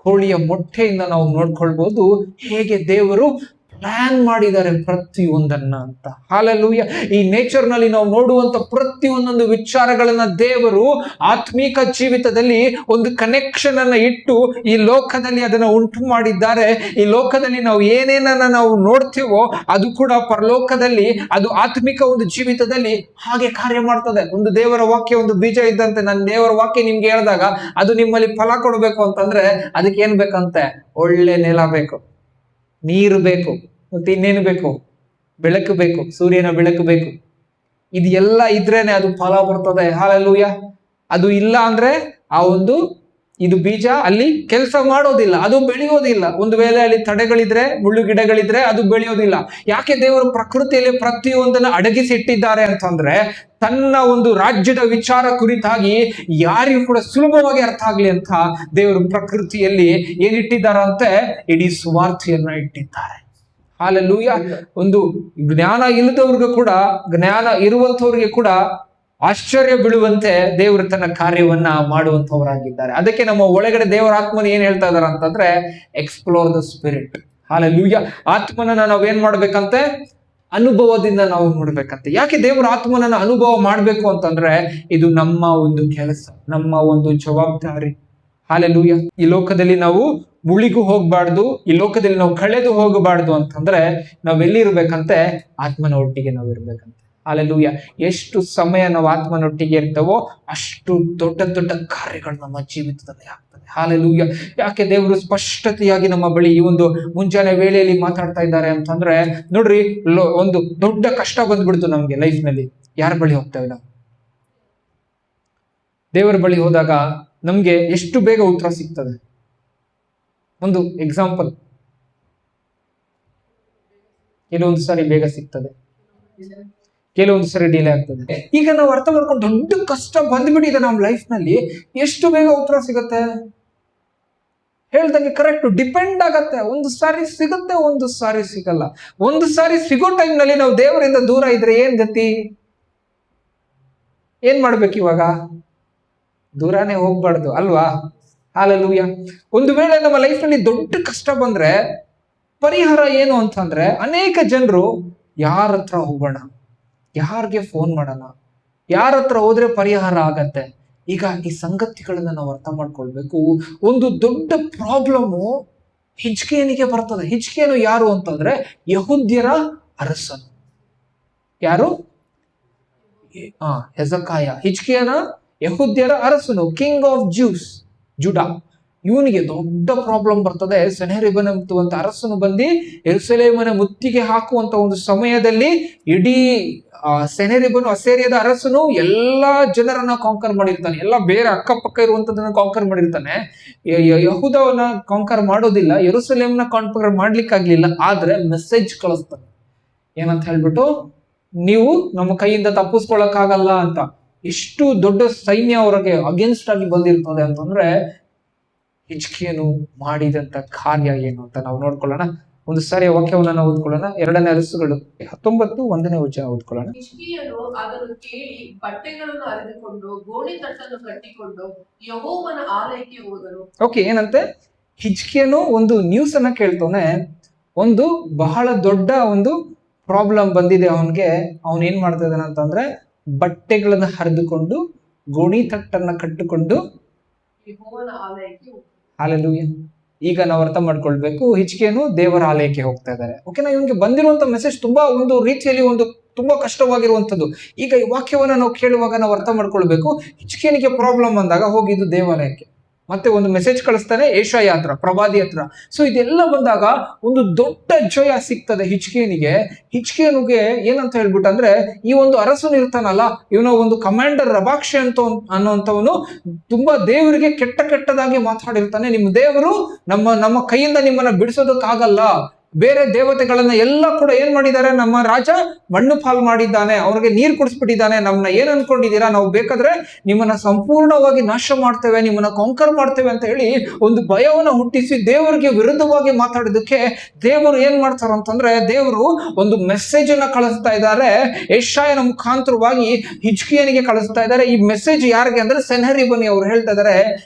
ಕೋಳಿಯ ಮೊಟ್ಟೆಯಿಂದ ನಾವು ನೋಡ್ಕೊಳ್ಬಹುದು ಹೇಗೆ ದೇವರು ಪ್ಲಾನ್ ಮಾಡಿದ್ದಾರೆ ಪ್ರತಿಯೊಂದನ್ನ ಅಂತ. ಹಾಲೆಲೂಯ. ಈ ನೇಚರ್ ನಲ್ಲಿ ನಾವು ನೋಡುವಂತ ಪ್ರತಿಯೊಂದೊಂದು ವಿಚಾರಗಳನ್ನ ದೇವರು ಆತ್ಮೀಕ ಜೀವಿತದಲ್ಲಿ ಒಂದು ಕನೆಕ್ಷನ್ ಅನ್ನ ಇಟ್ಟು ಈ ಲೋಕದಲ್ಲಿ ಅದನ್ನ ಉಂಟು ಮಾಡಿದ್ದಾರೆ. ಈ ಲೋಕದಲ್ಲಿ ನಾವು ಏನೇನನ್ನ ನಾವು ನೋಡ್ತೀವೋ ಅದು ಕೂಡ ಪರಲೋಕದಲ್ಲಿ, ಅದು ಆತ್ಮಿಕ ಒಂದು ಜೀವಿತದಲ್ಲಿ ಹಾಗೆ ಕಾರ್ಯ ಮಾಡ್ತದೆ. ಒಂದು ದೇವರ ವಾಕ್ಯ ಒಂದು ಬೀಜ ಇದ್ದಂತೆ. ನನ್ನ ದೇವರ ವಾಕ್ಯ ನಿಮ್ಗೆ ಹೇಳಿದಾಗ ಅದು ನಿಮ್ಮಲ್ಲಿ ಫಲ ಕೊಡ್ಬೇಕು ಅಂತಂದ್ರೆ ಅದಕ್ಕೆ ಏನ್ ಬೇಕಂತೆ? ಒಳ್ಳೆ ನೆಲ ಬೇಕು, ನೀರು ಬೇಕು, ಮತ್ತೆ ಇನ್ನೇನು ಬೇಕು? ಬೆಳಕು ಬೇಕು, ಸೂರ್ಯನ ಬೆಳಕು ಬೇಕು. ಇದು ಎಲ್ಲ ಇದ್ರೇನೆ ಅದು ಫಲ ಬರ್ತದೆ. ಹಾಲೆಲೂಯ. ಅದು ಇಲ್ಲ ಅಂದ್ರೆ ಆ ಒಂದು ಇದು ಬೀಜ ಅಲ್ಲಿ ಕೆಲಸ ಮಾಡೋದಿಲ್ಲ, ಅದು ಬೆಳೆಯೋದಿಲ್ಲ. ಒಂದು ವೇಳೆ ಅಲ್ಲಿ ತಡೆಗಳಿದ್ರೆ, ಮುಳ್ಳು ಗಿಡಗಳಿದ್ರೆ ಅದು ಬೆಳೆಯೋದಿಲ್ಲ. ಯಾಕೆ ದೇವರು ಪ್ರಕೃತಿಯಲ್ಲಿ ಪ್ರತಿಯೊಂದನ್ನು ಅಡಗಿಸಿಟ್ಟಿದ್ದಾರೆ ಅಂತಂದ್ರೆ, ತನ್ನ ಒಂದು ರಾಜ್ಯದ ವಿಚಾರ ಕುರಿತಾಗಿ ಯಾರಿಗೂ ಕೂಡ ಸುಲಭವಾಗಿ ಅರ್ಥ ಆಗ್ಲಿ ಅಂತ ದೇವರು ಪ್ರಕೃತಿಯಲ್ಲಿ ಏನಿಟ್ಟಿದ್ದಾರಂತೆ? ಇಡೀ ಸುವಾರ್ತೆಯನ್ನ ಇಟ್ಟಿದ್ದಾರೆ. ಹಾಲೆಲೂಯ. ಒಂದು ಜ್ಞಾನ ಇಲ್ಲದವ್ರಿಗೂ ಕೂಡ, ಜ್ಞಾನ ಇರುವಂತವ್ರಿಗೆ ಕೂಡ ಆಶ್ಚರ್ಯ ಬೀಳುವಂತೆ ದೇವರು ತನ್ನ ಕಾರ್ಯವನ್ನ ಮಾಡುವಂತವರಾಗಿದ್ದಾರೆ. ಅದಕ್ಕೆ ನಮ್ಮ ಒಳಗಡೆ ದೇವರ ಆತ್ಮನ ಏನ್ ಹೇಳ್ತಾ ಇದಾರೆ ಅಂತಂದ್ರೆ, ಎಕ್ಸ್ಪ್ಲೋರ್ ದ ಸ್ಪಿರಿಟ್. ಹಾಲೆಲೂಯ. ಆತ್ಮನನ್ನ ನಾವೇನ್ ಮಾಡ್ಬೇಕಂತೆ? ಅನುಭವದಿಂದ ನಾವು ನೋಡ್ಬೇಕಂತೆ. ಯಾಕೆ ದೇವರ ಆತ್ಮನನ್ನ ಅನುಭವ ಮಾಡ್ಬೇಕು ಅಂತಂದ್ರೆ, ಇದು ನಮ್ಮ ಒಂದು ಕೆಲಸ, ನಮ್ಮ ಒಂದು ಜವಾಬ್ದಾರಿ. ಹಾಲೆಲೂಯ. ಈ ಲೋಕದಲ್ಲಿ ನಾವು ಮುಳಿಗೂ ಹೋಗ್ಬಾರ್ದು, ಈ ಲೋಕದಲ್ಲಿ ನಾವು ಕಳೆದು ಹೋಗಬಾರ್ದು ಅಂತಂದ್ರೆ ನಾವೆಲ್ಲಿರ್ಬೇಕಂತೆ? ಆತ್ಮನ ಒಟ್ಟಿಗೆ ನಾವು ಇರ್ಬೇಕಂತೆ. ಹಾಲೆಲೂಯ. ಎಷ್ಟು ಸಮಯ ನಾವು ಆತ್ಮನೊಟ್ಟಿಗೆ ಇರ್ತವೋ ಅಷ್ಟು ದೊಡ್ಡ ದೊಡ್ಡ ಕಾರ್ಯಗಳು ನಮ್ಮ ಜೀವಿತದಲ್ಲಿ ಆಗ್ತದೆ. ಹಾಲೆಲೂಯ. ಯಾಕೆ ದೇವರು ಸ್ಪಷ್ಟತೆಯಾಗಿ ನಮ್ಮ ಬಳಿ ಈ ಒಂದು ಮುಂಜಾನೆ ವೇಳೆಯಲ್ಲಿ ಮಾತಾಡ್ತಾ ಇದ್ದಾರೆ ಅಂತಂದ್ರೆ, ನೋಡ್ರಿ, ಒಂದು ದೊಡ್ಡ ಕಷ್ಟ ಬಂದ್ಬಿಡ್ತು ನಮ್ಗೆ ಲೈಫ್ ನಲ್ಲಿ. ಯಾರ ಬಳಿ ಹೋಗ್ತೇವೆ ನಾವು? ದೇವರ ಬಳಿ ಹೋದಾಗ ನಮ್ಗೆ ಎಷ್ಟು ಬೇಗ ಉತ್ತರ ಸಿಗ್ತದೆ? ಒಂದು ಎಕ್ಸಾಂಪಲ್, ಕೆಲವೊಂದು ಸಾರಿ ಬೇಗ ಸಿಗ್ತದೆ, ಕೆಲವೊಂದು ಸರಿ ಡಿಲೇ ಆಗ್ತದೆ. ಈಗ ನಾವು ಅರ್ಥ ಮಾಡ್ಕೊಂಡು, ದೊಡ್ಡ ಕಷ್ಟ ಬಂದ್ಬಿಟ್ಟಿದೆ ನಮ್ಮ ಲೈಫ್ ನಲ್ಲಿ, ಎಷ್ಟು ಬೇಗ ಉತ್ತರ ಸಿಗುತ್ತೆ? ಹೇಳ್ದಂಗೆ ಕರೆಕ್ಟ್ ಡಿಪೆಂಡ್ ಆಗತ್ತೆ. ಒಂದು ಸಾರಿ ಸಿಗುತ್ತೆ, ಒಂದು ಸಾರಿ ಸಿಗಲ್ಲ. ಒಂದು ಸಾರಿ ಸಿಗೋ ಟೈಮ್ ನಲ್ಲಿ ನಾವು ದೇವರಿಂದ ದೂರ ಇದ್ರೆ ಏನ್ ಗತಿ? ಏನ್ ಮಾಡ್ಬೇಕು ಇವಾಗ? ದೂರನೇ ಹೋಗ್ಬಾರ್ದು ಅಲ್ವಾ? ಹಾಲೆಲೂಯ. ಒಂದು ವೇಳೆ ನಮ್ಮ ಲೈಫ್ ನಲ್ಲಿ ದೊಡ್ಡ ಕಷ್ಟ ಬಂದ್ರೆ ಪರಿಹಾರ ಏನು ಅಂತಂದ್ರೆ, ಅನೇಕ ಜನರು ಯಾರ ಹತ್ರ ಹೋಗೋಣ, ಯಾರಿಗೆ ಫೋನ್ ಮಾಡೋಣ, ಯಾರ ಹತ್ರ ಹೋದ್ರೆ ಪರಿಹಾರ ಆಗತ್ತೆ? ಈಗ ಈ ಸಂಗತಿಗಳನ್ನ ನಾವು ಅರ್ಥ ಮಾಡ್ಕೊಳ್ಬೇಕು. ಒಂದು ದೊಡ್ಡ ಪ್ರಾಬ್ಲಮ್ ಹಿಜ್ಕೀಯನಿಗೆ ಬರ್ತದೆ. ಹಿಜ್ಕೀಯನು ಯಾರು ಅಂತಂದ್ರೆ ಯೆಹೂದ್ಯರ ಅರಸನು. ಯಾರು? ಹೆಜಕಾಯ. ಹಿಜ್ಕೀಯನ ಯೆಹೂದ್ಯರ ಅರಸನು, ಕಿಂಗ್ ಆಫ್ ಜ್ಯೂಸ್, ಜುಡಾ. ಇವನಿಗೆ ದೊಡ್ಡ ಪ್ರಾಬ್ಲಮ್ ಬರ್ತದೆ. ಸೆನೆಹೆರೀಬನ ಅಂತ ಅರಸನು ಬಂದು ಯೆರೂಸಲೇಮನ ಮುತ್ತಿಗೆ ಹಾಕುವಂತ ಒಂದು ಸಮಯದಲ್ಲಿ ಇಡೀ ಸೆನೆಹೆರೀಬನು, ಅಸೇರಿಯದ ಅರಸನು, ಎಲ್ಲಾ ಜನರನ್ನ ಕಾಂಕರ್ ಮಾಡಿರ್ತಾನೆ. ಎಲ್ಲ ಬೇರೆ ಅಕ್ಕಪಕ್ಕ ಇರುವಂತದನ್ನ ಕಾಂಕರ್ ಮಾಡಿರ್ತಾನೆ. ಯಹೂದವನ್ನ ಕಾಂಕರ್ ಮಾಡೋದಿಲ್ಲ, ಯೆರೂಸಲೇಮ್ನ ಕಾಂಕರ್ ಮಾಡ್ಲಿಕ್ಕಾಗ್ಲಿಲ್ಲ. ಆದ್ರೆ ಮೆಸೇಜ್ ಕಳಿಸ್ತಾನೆ. ಏನಂತ ಹೇಳ್ಬಿಟ್ಟು, ನೀವು ನಮ್ಮ ಕೈಯಿಂದ ತಪ್ಪಿಸ್ಕೊಳಕ್ಕಾಗಲ್ಲ ಅಂತ. ಎಷ್ಟು ದೊಡ್ಡ ಸೈನ್ಯ ಅವರಿಗೆ ಅಗೇನ್ಸ್ಟ್ ಆಗಿ ಬಂದಿರ್ತದೆ ಅಂತಂದ್ರೆ, ಹಿಜ್ಕೀಯನು ಮಾಡಿದಂತ ಕಾರ್ಯ ಏನು ಅಂತ ನಾವು ನೋಡ್ಕೊಳ್ಳೋಣ. ಒಂದು ಸಾರಿ ವಾಕ್ಯವನ್ನ ನಾವು ಓದ್ಕೊಳ್ಳೋಣ. 2ನೇ ಅರಸುಗಳು 19:1 ವಚನ ಓದ್ಕೊಳ್ಳೋಣ.
ಹಿಜ್ಕೀಯನು ಅದನ್ನು ಕೇಳಿ ಬಟ್ಟೆಗಳನ್ನು ಹರಿದುಕೊಂಡು ಗೋಣಿ ತಟ್ಟನ್ನು ಕಟ್ಟಿಕೊಂಡು ಯೆಹೋವನ ಆಲಯಕ್ಕೆ ಹೋದನು.
ಓಕೆ, ಏನಂತೆ? ಹಿಜ್ಕೀಯನು ಒಂದು ನ್ಯೂಸ್ ಅನ್ನ ಕೇಳ್ತಾನೆ. ಒಂದು ಬಹಳ ದೊಡ್ಡ ಒಂದು ಪ್ರಾಬ್ಲಮ್ ಬಂದಿದೆ ಅವನ್ಗೆ. ಅವನ್ ಏನ್ ಮಾಡ್ತಾ ಇದ್ದಾನೆ ಅಂತಂದ್ರೆ, ಬಟ್ಟೆಗಳನ್ನ ಹರಿದುಕೊಂಡು ಗೋಣಿ ತಟ್ಟನ್ನ ಕಟ್ಟಿಕೊಂಡು
ಯೆಹೋವನ ಆಲಯಕ್ಕೆ ಹೋದನು.
ಹಾಲೆಲೂಯ. ಈಗ ನಾವು ಅರ್ಥ ಮಾಡ್ಕೊಳ್ಬೇಕು, ಹಿಜ್ಕೀಯನು ದೇವರ ಆಲಯಕ್ಕೆ ಹೋಗ್ತಾ ಇದ್ದಾರೆ. ಓಕೆನಾ? ಇವನಿಗೆ ಬಂದಿರುವಂತ ಮೆಸೇಜ್ ತುಂಬಾ ಒಂದು ರೀತಿಯಲ್ಲಿ ತುಂಬಾ ಕಷ್ಟವಾಗಿರುವಂತದ್ದು. ಈಗ ಈ ವಾಕ್ಯವನ್ನ ನಾವು ಕೇಳುವಾಗ ನಾವು ಅರ್ಥ ಮಾಡ್ಕೊಳ್ಬೇಕು, ಹಿಜ್ಕೀಯನಿಗೆ ಪ್ರಾಬ್ಲಮ್ ಬಂದಾಗ ಹೋಗಿದ್ದು ದೇವಾಲಯಕ್ಕೆ, ಮತ್ತೆ ಒಂದು ಮೆಸೇಜ್ ಕಳಿಸ್ತಾನೆ ಯೆಶಾಯ ಹತ್ರ, ಪ್ರವಾದಿ ಹತ್ರ. ಸೊ ಇದೆಲ್ಲ ಬಂದಾಗ ಒಂದು ದೊಡ್ಡ ಜಯ ಸಿಗ್ತದೆ ಹಿಜ್ಕೀಯನಿಗೆ. ಹಿಜ್ಕೀಯನಿಗೆ ಏನಂತ ಹೇಳ್ಬಿಟ್ಟು ಅಂದ್ರೆ, ಈ ಒಂದು ಅರಸನು ಇರ್ತಾನಲ್ಲ, ಇವನ ಒಂದು ಕಮಾಂಡರ್ ರಬಾಕ್ಷೆ ಅನ್ನುವಂಥವನು ತುಂಬಾ ದೇವರಿಗೆ ಕೆಟ್ಟದಾಗಿ ಮಾತಾಡಿರ್ತಾನೆ. ನಿಮ್ಮ ದೇವರು ನಮ್ಮ ಕೈಯಿಂದ ನಿಮ್ಮನ್ನ ಬಿಡಿಸೋದಕ್ಕಾಗಲ್ಲ, ಬೇರೆ ದೇವತೆಗಳನ್ನ ಎಲ್ಲ ಕೂಡ ಏನ್ ಮಾಡಿದ್ದಾರೆ, ನಮ್ಮ ರಾಜ ಮಣ್ಣು ಪಾಲ್ ಮಾಡಿದ್ದಾನೆ, ಅವ್ರಿಗೆ ನೀರು ಕುಡಿಸ್ಬಿಟ್ಟಿದ್ದಾನೆ. ನಮ್ಮನ್ನ ಏನ್ ಅನ್ಕೊಂಡಿದ್ದೀರಾ, ನಾವು ಬೇಕಾದ್ರೆ ನಿಮ್ಮನ್ನ ಸಂಪೂರ್ಣವಾಗಿ ನಾಶ ಮಾಡ್ತೇವೆ, ನಿಮ್ಮನ್ನ ಕಾಂಕರ್ ಮಾಡ್ತೇವೆ ಅಂತ ಹೇಳಿ ಒಂದು ಭಯವನ್ನ ಹುಟ್ಟಿಸಿ ದೇವರಿಗೆ ವಿರುದ್ಧವಾಗಿ ಮಾತಾಡೋದಕ್ಕೆ ದೇವರು ಏನ್ ಮಾಡ್ತಾರ ಅಂತಂದ್ರೆ, ದೇವರು ಒಂದು ಮೆಸೇಜ್ ಅನ್ನ ಕಳಿಸ್ತಾ ಇದ್ದಾರೆ, ಯೆಶಾಯನ ಮುಖಾಂತರವಾಗಿ ಹಿಜ್ಕೀಯನಿಗೆ ಕಳಿಸ್ತಾ ಇದ್ದಾರೆ. ಈ ಮೆಸೇಜ್ ಯಾರಿಗೆ ಅಂದ್ರೆ ಸೆನ್ಹೆರೀಬನಿಗೆ. ಅವ್ರು ಹೇಳ್ತಾ ಇದ್ದಾರೆ,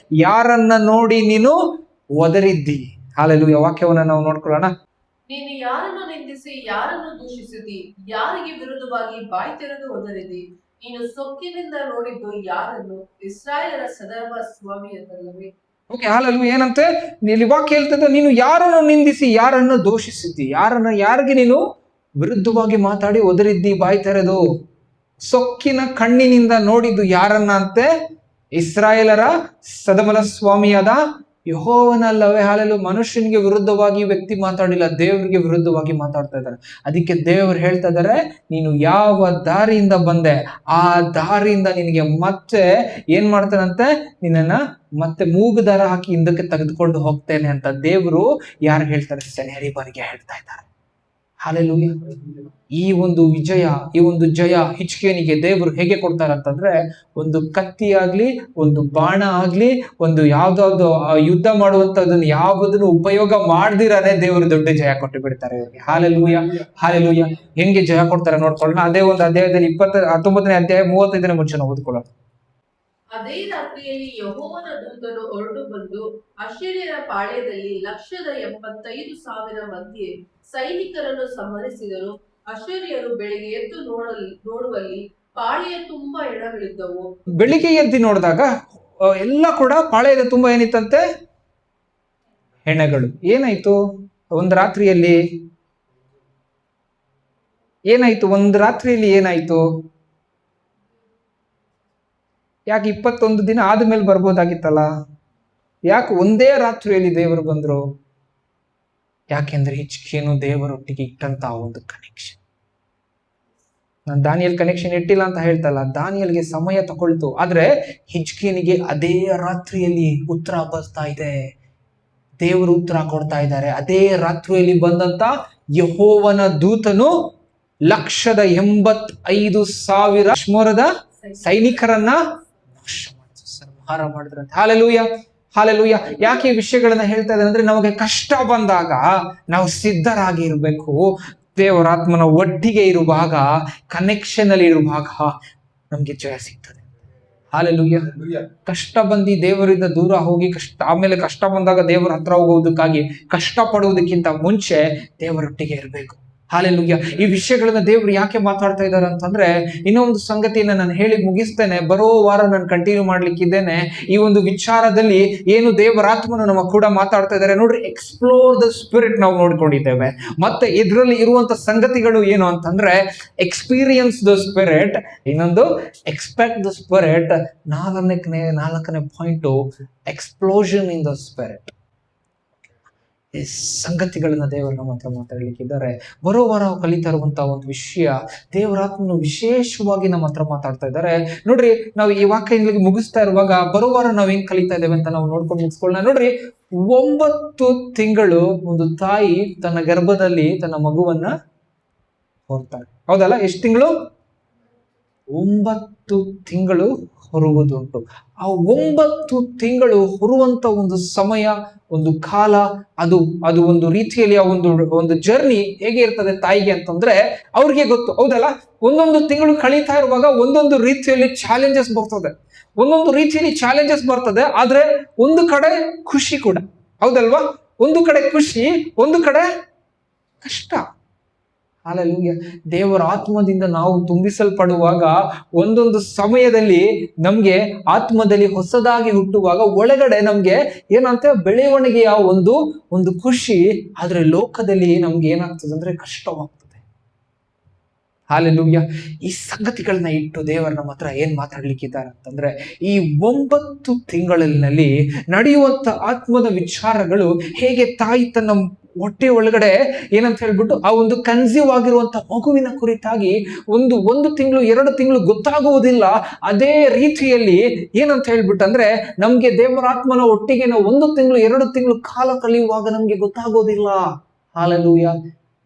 ಯಾರನ್ನ ನೋಡಿ ನೀನು ಒದರಿದ್ದಿ. ಹಾಲೆಲೂಯಾ. ವಾಕ್ಯವನ್ನ ನಾವು ನೋಡ್ಕೊಳ್ಳೋಣ.
ನೀನು ಯಾರನ್ನು ನಿಂದಿಸಿ ಯಾರನ್ನು ದೂಷಿಸಿದಿ, ಯಾರಿಗೆ ವಿರುದ್ಧವಾಗಿ ಬಾಯಿ ತೆರೆದು ಒದರಿದಿ, ನೀನು ಸೊಕ್ಕಿನಿಂದ ನೋಡಿದ್ದು ಯಾರನ್ನು, ಇಸ್ರಾಯೇಲರ ಸದರ್ಭ ಸ್ವಾಮಿಯನ್ನಲ್ಲವೇ.
Okay, hallelujah. ಏನಂತೆ ಇಲ್ಲಿ ವಾಕ್ಯ ಹೇಳ್ತದೆ, ನೀನು ಯಾರನ್ನು ನಿಂದಿಸಿ ಯಾರನ್ನು ದೂಷಿಸಿದ್ದಿ, ಯಾರಿಗೆ ನೀನು ವಿರುದ್ಧವಾಗಿ ಮಾತಾಡಿ ಒದರಿದ್ದಿ ಬಾಯಿ ತೆರೆದು, ಸೊಕ್ಕಿನ ಕಣ್ಣಿನಿಂದ ನೋಡಿದ್ದು ಯಾರನ್ನ ಅಂತೆ, ಇಸ್ರಾಯೇಲರ ಸದಮಲ ಸ್ವಾಮಿಯಾದ ಯೆಹೋವನಲ್ಲವೇ. ಹಾಲೆಲೂಯಾ. ಮನುಷ್ಯನಿಗೆ ವಿರುದ್ಧವಾಗಿ ವ್ಯಕ್ತಿ ಮಾತಾಡಿಲ್ಲ, ದೇವರಿಗೆ ವಿರುದ್ಧವಾಗಿ ಮಾತಾಡ್ತಾ ಇದ್ದಾರೆ. ಅದಕ್ಕೆ ದೇವರು ಹೇಳ್ತಾ ಇದ್ದಾರೆ, ನೀನು ಯಾವ ದಾರಿಯಿಂದ ಬಂದೆ ಆ ದಾರಿಯಿಂದ ನಿನಗೆ ಮತ್ತೆ ಏನ್ ಮಾಡ್ತಾನಂತೆ, ನಿನ್ನನ್ನ ಮತ್ತೆ ಮೂಗುದಾರ ಹಾಕಿ ಹಿಂದಕ್ಕೆ ತೆಗೆದುಕೊಂಡು ಹೋಗ್ತೇನೆ ಅಂತ ದೇವರು ಯಾರು ಹೇಳ್ತಾರೆ, ಸೆನ್ಹೆರೀಬನಿಗೆ ಹೇಳ್ತಾ ಇದ್ದಾರೆ. ಹಾಲೆಲೂಯಾ. ಈ ಒಂದು ಜಯ ಹಿಜ್ಕೀಯನಿಗೆ ದೇವರು ಹೇಗೆ ಕೊಡ್ತಾರಂತಂದ್ರೆ, ಒಂದು ಕತ್ತಿ ಆಗ್ಲಿ, ಒಂದು ಬಾಣ ಆಗ್ಲಿ, ಒಂದು ಯಾವ್ದಾವ್ದು ಯುದ್ಧ ಮಾಡುವಂತದನ್ನ ಯಾವುದನ್ನು ಉಪಯೋಗ ಮಾಡ್ದಿರಾನೆ ದೇವರು ದೊಡ್ಡ ಜಯ ಕೊಟ್ಟು ಬಿಡ್ತಾರೆ ಇವ್ರಿಗೆ. ಹಾಲೆಲೂಯಾ. ಹಾಲೆಲೂಯಾ. ಹೆಂಗೆ ಜಯ ಕೊಡ್ತಾರೆ ನೋಡ್ಕೊಳ್ಳೋಣ. ಅದೇ ಒಂದು ಅಧ್ಯಾಯದಲ್ಲಿ 19ನೇ ಅಧ್ಯಾಯ 35ನೇ ಮುಂಚೆ ಓದ್ಕೊಳ್ಳೋಣ.
ಅದೇ ರಾತ್ರಿಯಲ್ಲಿ ಯೆಹೋವನ ದೂತನು ಹೊರಟು ಬಂದು ಅಶ್ಶೂರ್ಯರ ಪಾಳ್ಯದಲ್ಲಿ 1,75,000 ಮಧ್ಯೆ ಸೈನಿಕರನ್ನು ಸಂಹರಿಸಿದರು. ಅಶ್ಶೂರ್ಯರು ಬೆಳಿಗ್ಗೆ ಎದ್ದು ನೋಡುವಲ್ಲಿ ಪಾಳ್ಯ ತುಂಬಾ ಹೆಣಗಳಿದ್ದವು.
ಬೆಳಿಗ್ಗೆ ಎದ್ದು ನೋಡಿದಾಗ ಎಲ್ಲ ಕೂಡ ಪಾಳ್ಯದ ತುಂಬಾ ಏನಿತ್ತಂತೆ, ಹೆಣಗಳು. ಏನಾಯ್ತು ಒಂದು ರಾತ್ರಿಯಲ್ಲಿ? ಏನಾಯ್ತು? ಯಾಕೆ 21 ದಿನ ಆದ್ಮೇಲೆ ಬರ್ಬೋದಾಗಿತ್ತಲ್ಲ? ಯಾಕೆ ಒಂದೇ ರಾತ್ರಿಯಲ್ಲಿ ದೇವರು ಬಂದ್ರು? ಯಾಕೆಂದ್ರೆ ಹಿಜ್ಕೀಯನು ದೇವರೊಟ್ಟಿಗೆ ಇಟ್ಟಂತ ಒಂದು ಕನೆಕ್ಷನ್. ನಾನು ದಾನಿಯಲ್ ಕನೆಕ್ಷನ್ ಇಟ್ಟಿಲ್ಲ ಅಂತ ಹೇಳ್ತಲ್ಲ, ದಾನಿಯಲ್ಗೆ ಸಮಯ ತಗೊಳ್ತು, ಆದ್ರೆ ಹಿಜ್ಕೀಯನಿಗೆ ಅದೇ ರಾತ್ರಿಯಲ್ಲಿ ಉತ್ತರ ಬರ್ತಾ ಇದೆ. ದೇವರು ಉತ್ತರ ಕೊಡ್ತಾ ಇದ್ದಾರೆ. ಅದೇ ರಾತ್ರಿಯಲ್ಲಿ ಬಂದಂತ ಯೆಹೋವನ ದೂತನು 1,85,000 ಅಶ್ಮೋರದ ಸೈನಿಕರನ್ನ ಸಂಹಾರ ಮಾಡಿದ್ರಂತೆ. ಹಾಲೆಲೂಯಾ. ಹಾಲೆಲೂಯಾ. ಯಾಕೆ ಈ ವಿಷಯಗಳನ್ನ ಹೇಳ್ತಾ ಇದ್ದಾರೆ ಅಂದ್ರೆ, ನಮಗೆ ಕಷ್ಟ ಬಂದಾಗ ನಾವು ಸಿದ್ಧರಾಗಿ ಇರಬೇಕು. ದೇವರಾತ್ಮನ ಒಟ್ಟಿಗೆ ಇರುವಾಗ, ಕನೆಕ್ಷನ್ ಅಲ್ಲಿ ಇರುವಾಗ ನಮ್ಗೆ ಜಯ ಸಿಗ್ತದೆ. ಹಾಲೆಲೂಯಾ. ಕಷ್ಟ ಬಂದು ದೇವರಿಂದ ದೂರ ಹೋಗಿ ಆಮೇಲೆ ಕಷ್ಟ ಬಂದಾಗ ದೇವರ ಹತ್ರ ಹೋಗೋದಕ್ಕಾಗಿ ಕಷ್ಟ ಪಡುವುದಕ್ಕಿಂತ ಮುಂಚೆ ದೇವರೊಟ್ಟಿಗೆ ಇರಬೇಕು. ಹಾಲೆಲೂಯಾ. ಈ ವಿಷಯಗಳನ್ನ ದೇವರು ಯಾಕೆ ಮಾತಾಡ್ತಾ ಇದ್ದಾರೆ ಅಂತಂದ್ರೆ, ಇನ್ನೊಂದು ಸಂಗತಿಯನ್ನ ನಾನು ಹೇಳಿ ಮುಗಿಸ್ತೇನೆ. ಬರೋ ವಾರ ನಾನು ಕಂಟಿನ್ಯೂ ಮಾಡ್ಲಿಕ್ಕಿದ್ದೇನೆ. ಈ ಒಂದು ವಿಚಾರದಲ್ಲಿ ಏನು ದೇವರಾತ್ಮನು ನಮ್ಮ ಕೂಡ ಮಾತಾಡ್ತಾ ಇದ್ದಾರೆ ನೋಡ್ರಿ. ಎಕ್ಸ್ಪ್ಲೋರ್ ದ ಸ್ಪಿರಿಟ್ ನಾವು ನೋಡ್ಕೊಂಡಿದ್ದೇವೆ. ಮತ್ತೆ ಇದರಲ್ಲಿ ಇರುವಂತ ಸಂಗತಿಗಳು ಏನು ಅಂತಂದ್ರೆ, ಎಕ್ಸ್ಪೀರಿಯನ್ಸ್ ದ ಸ್ಪಿರಿಟ್, ಇನ್ನೊಂದು ಎಕ್ಸ್ಪೆಕ್ಟ್ ದ ಸ್ಪಿರಿಟ್, ನಾಲ್ಕನೇ point explosion in the spirit. ಈ ಸಂಗತಿಗಳನ್ನ ದೇವರು ನಮ್ಮ ಹತ್ರ ಮಾತಾಡ್ಲಿಕ್ಕಿದ್ದಾರೆ. ಬರೋ ವಾರ ಕಲಿತಾ ಇರುವಂತಹ ಒಂದು ವಿಷಯ, ದೇವರಾತ್ಮನು ವಿಶೇಷವಾಗಿ ನಮ್ಮ ಹತ್ರ ಮಾತಾಡ್ತಾ ಇದ್ದಾರೆ. ನೋಡ್ರಿ, ನಾವು ಈ ವಾಕ್ಯ ಮುಗಿಸ್ತಾ ಇರುವಾಗ ಬರೋ ವಾರ ನಾವೇನ್ ಕಲಿತಾ ಇದ್ದೇವೆ ಅಂತ ನಾವು ನೋಡ್ಕೊಂಡು ಮುಗಿಸ್ಕೊಳ್ಳೋಣ. ನೋಡ್ರಿ, 9 ತಿಂಗಳು ಒಂದು ತಾಯಿ ತನ್ನ ಗರ್ಭದಲ್ಲಿ ತನ್ನ ಮಗುವನ್ನ ಹೊರ್ತಾಳೆ. ಹೌದಲ್ಲ? ಎಷ್ಟು ತಿಂಗಳು? 9 ತಿಂಗಳು ಹೊರುವುದುಂಟು. ಆ 9 ತಿಂಗಳು ಹೊರುವಂತ ಒಂದು ಸಮಯ, ಒಂದು ಕಾಲ, ಅದು ಒಂದು ರೀತಿಯಲ್ಲಿ ಆ ಒಂದು ಜರ್ನಿ ಹೇಗೆ ಇರ್ತದೆ ತಾಯಿಗೆ ಅಂತಂದ್ರೆ ಅವ್ರಿಗೆ ಗೊತ್ತು. ಹೌದಲ್ಲ? ಒಂದೊಂದು ತಿಂಗಳು ಕಳೀತಾ ಇರುವಾಗ ಒಂದೊಂದು ರೀತಿಯಲ್ಲಿ ಚಾಲೆಂಜಸ್ ಬರ್ತದೆ. ಆದ್ರೆ ಒಂದು ಕಡೆ ಖುಷಿ ಕೂಡ. ಹೌದಲ್ವಾ? ಒಂದು ಕಡೆ ಖುಷಿ, ಒಂದು ಕಡೆ ಕಷ್ಟ. ಹಾಲೆಲೂಯ. ದೇವರ ಆತ್ಮದಿಂದ ನಾವು ತುಂಬಿಸಲ್ಪಡುವಾಗ ಒಂದೊಂದು ಸಮಯದಲ್ಲಿ ನಮ್ಗೆ ಆತ್ಮದಲ್ಲಿ ಹೊಸದಾಗಿ ಹುಟ್ಟುವಾಗ ಒಳಗಡೆ ನಮ್ಗೆ ಏನಂತ ಬೆಳವಣಿಗೆಯ ಒಂದು ಖುಷಿ. ಆದ್ರೆ ಲೋಕದಲ್ಲಿ ನಮ್ಗೆ ಏನಾಗ್ತದೆ ಅಂದ್ರೆ ಕಷ್ಟವಾಗ್ತದೆ. ಹಾಲೆಲೂಯ. ಈ ಸಂಗತಿಗಳನ್ನ ಇಟ್ಟು ದೇವರು ನಮ್ಮ ಹತ್ರ ಏನ್ ಮಾತಾಡ್ಲಿಕ್ಕಿದ್ದಾರೆ ಅಂತಂದ್ರೆ, ಈ 9 ತಿಂಗಳಲ್ಲಿ ನಡೆಯುವಂತ ಆತ್ಮದ ವಿಚಾರಗಳು ಹೇಗೆ ತಾಯಿ ತನ್ನ ಹೊಟ್ಟೆ ಒಳಗಡೆ ಏನಂತ ಹೇಳ್ಬಿಟ್ಟು ಆ ಒಂದು ಕನ್ಸೀವ್ ಆಗಿರುವಂತ ಮಗುವಿನ ಕುರಿತಾಗಿ ಒಂದು ತಿಂಗಳು 2 ತಿಂಗಳು ಗೊತ್ತಾಗುವುದಿಲ್ಲ. ಅದೇ ರೀತಿಯಲ್ಲಿ ಏನಂತ ಹೇಳ್ಬಿಟ್ಟು ಅಂದ್ರೆ ನಮ್ಗೆ ದೇವರ ಆತ್ಮನ ಒಟ್ಟಿಗೆ ನಾವು 1 ತಿಂಗಳು 2 ತಿಂಗಳು ಕಾಲ ಕಳೆಯುವಾಗ ನಮ್ಗೆ ಗೊತ್ತಾಗೋದಿಲ್ಲ. ಹಾಲೆಲೂಯ.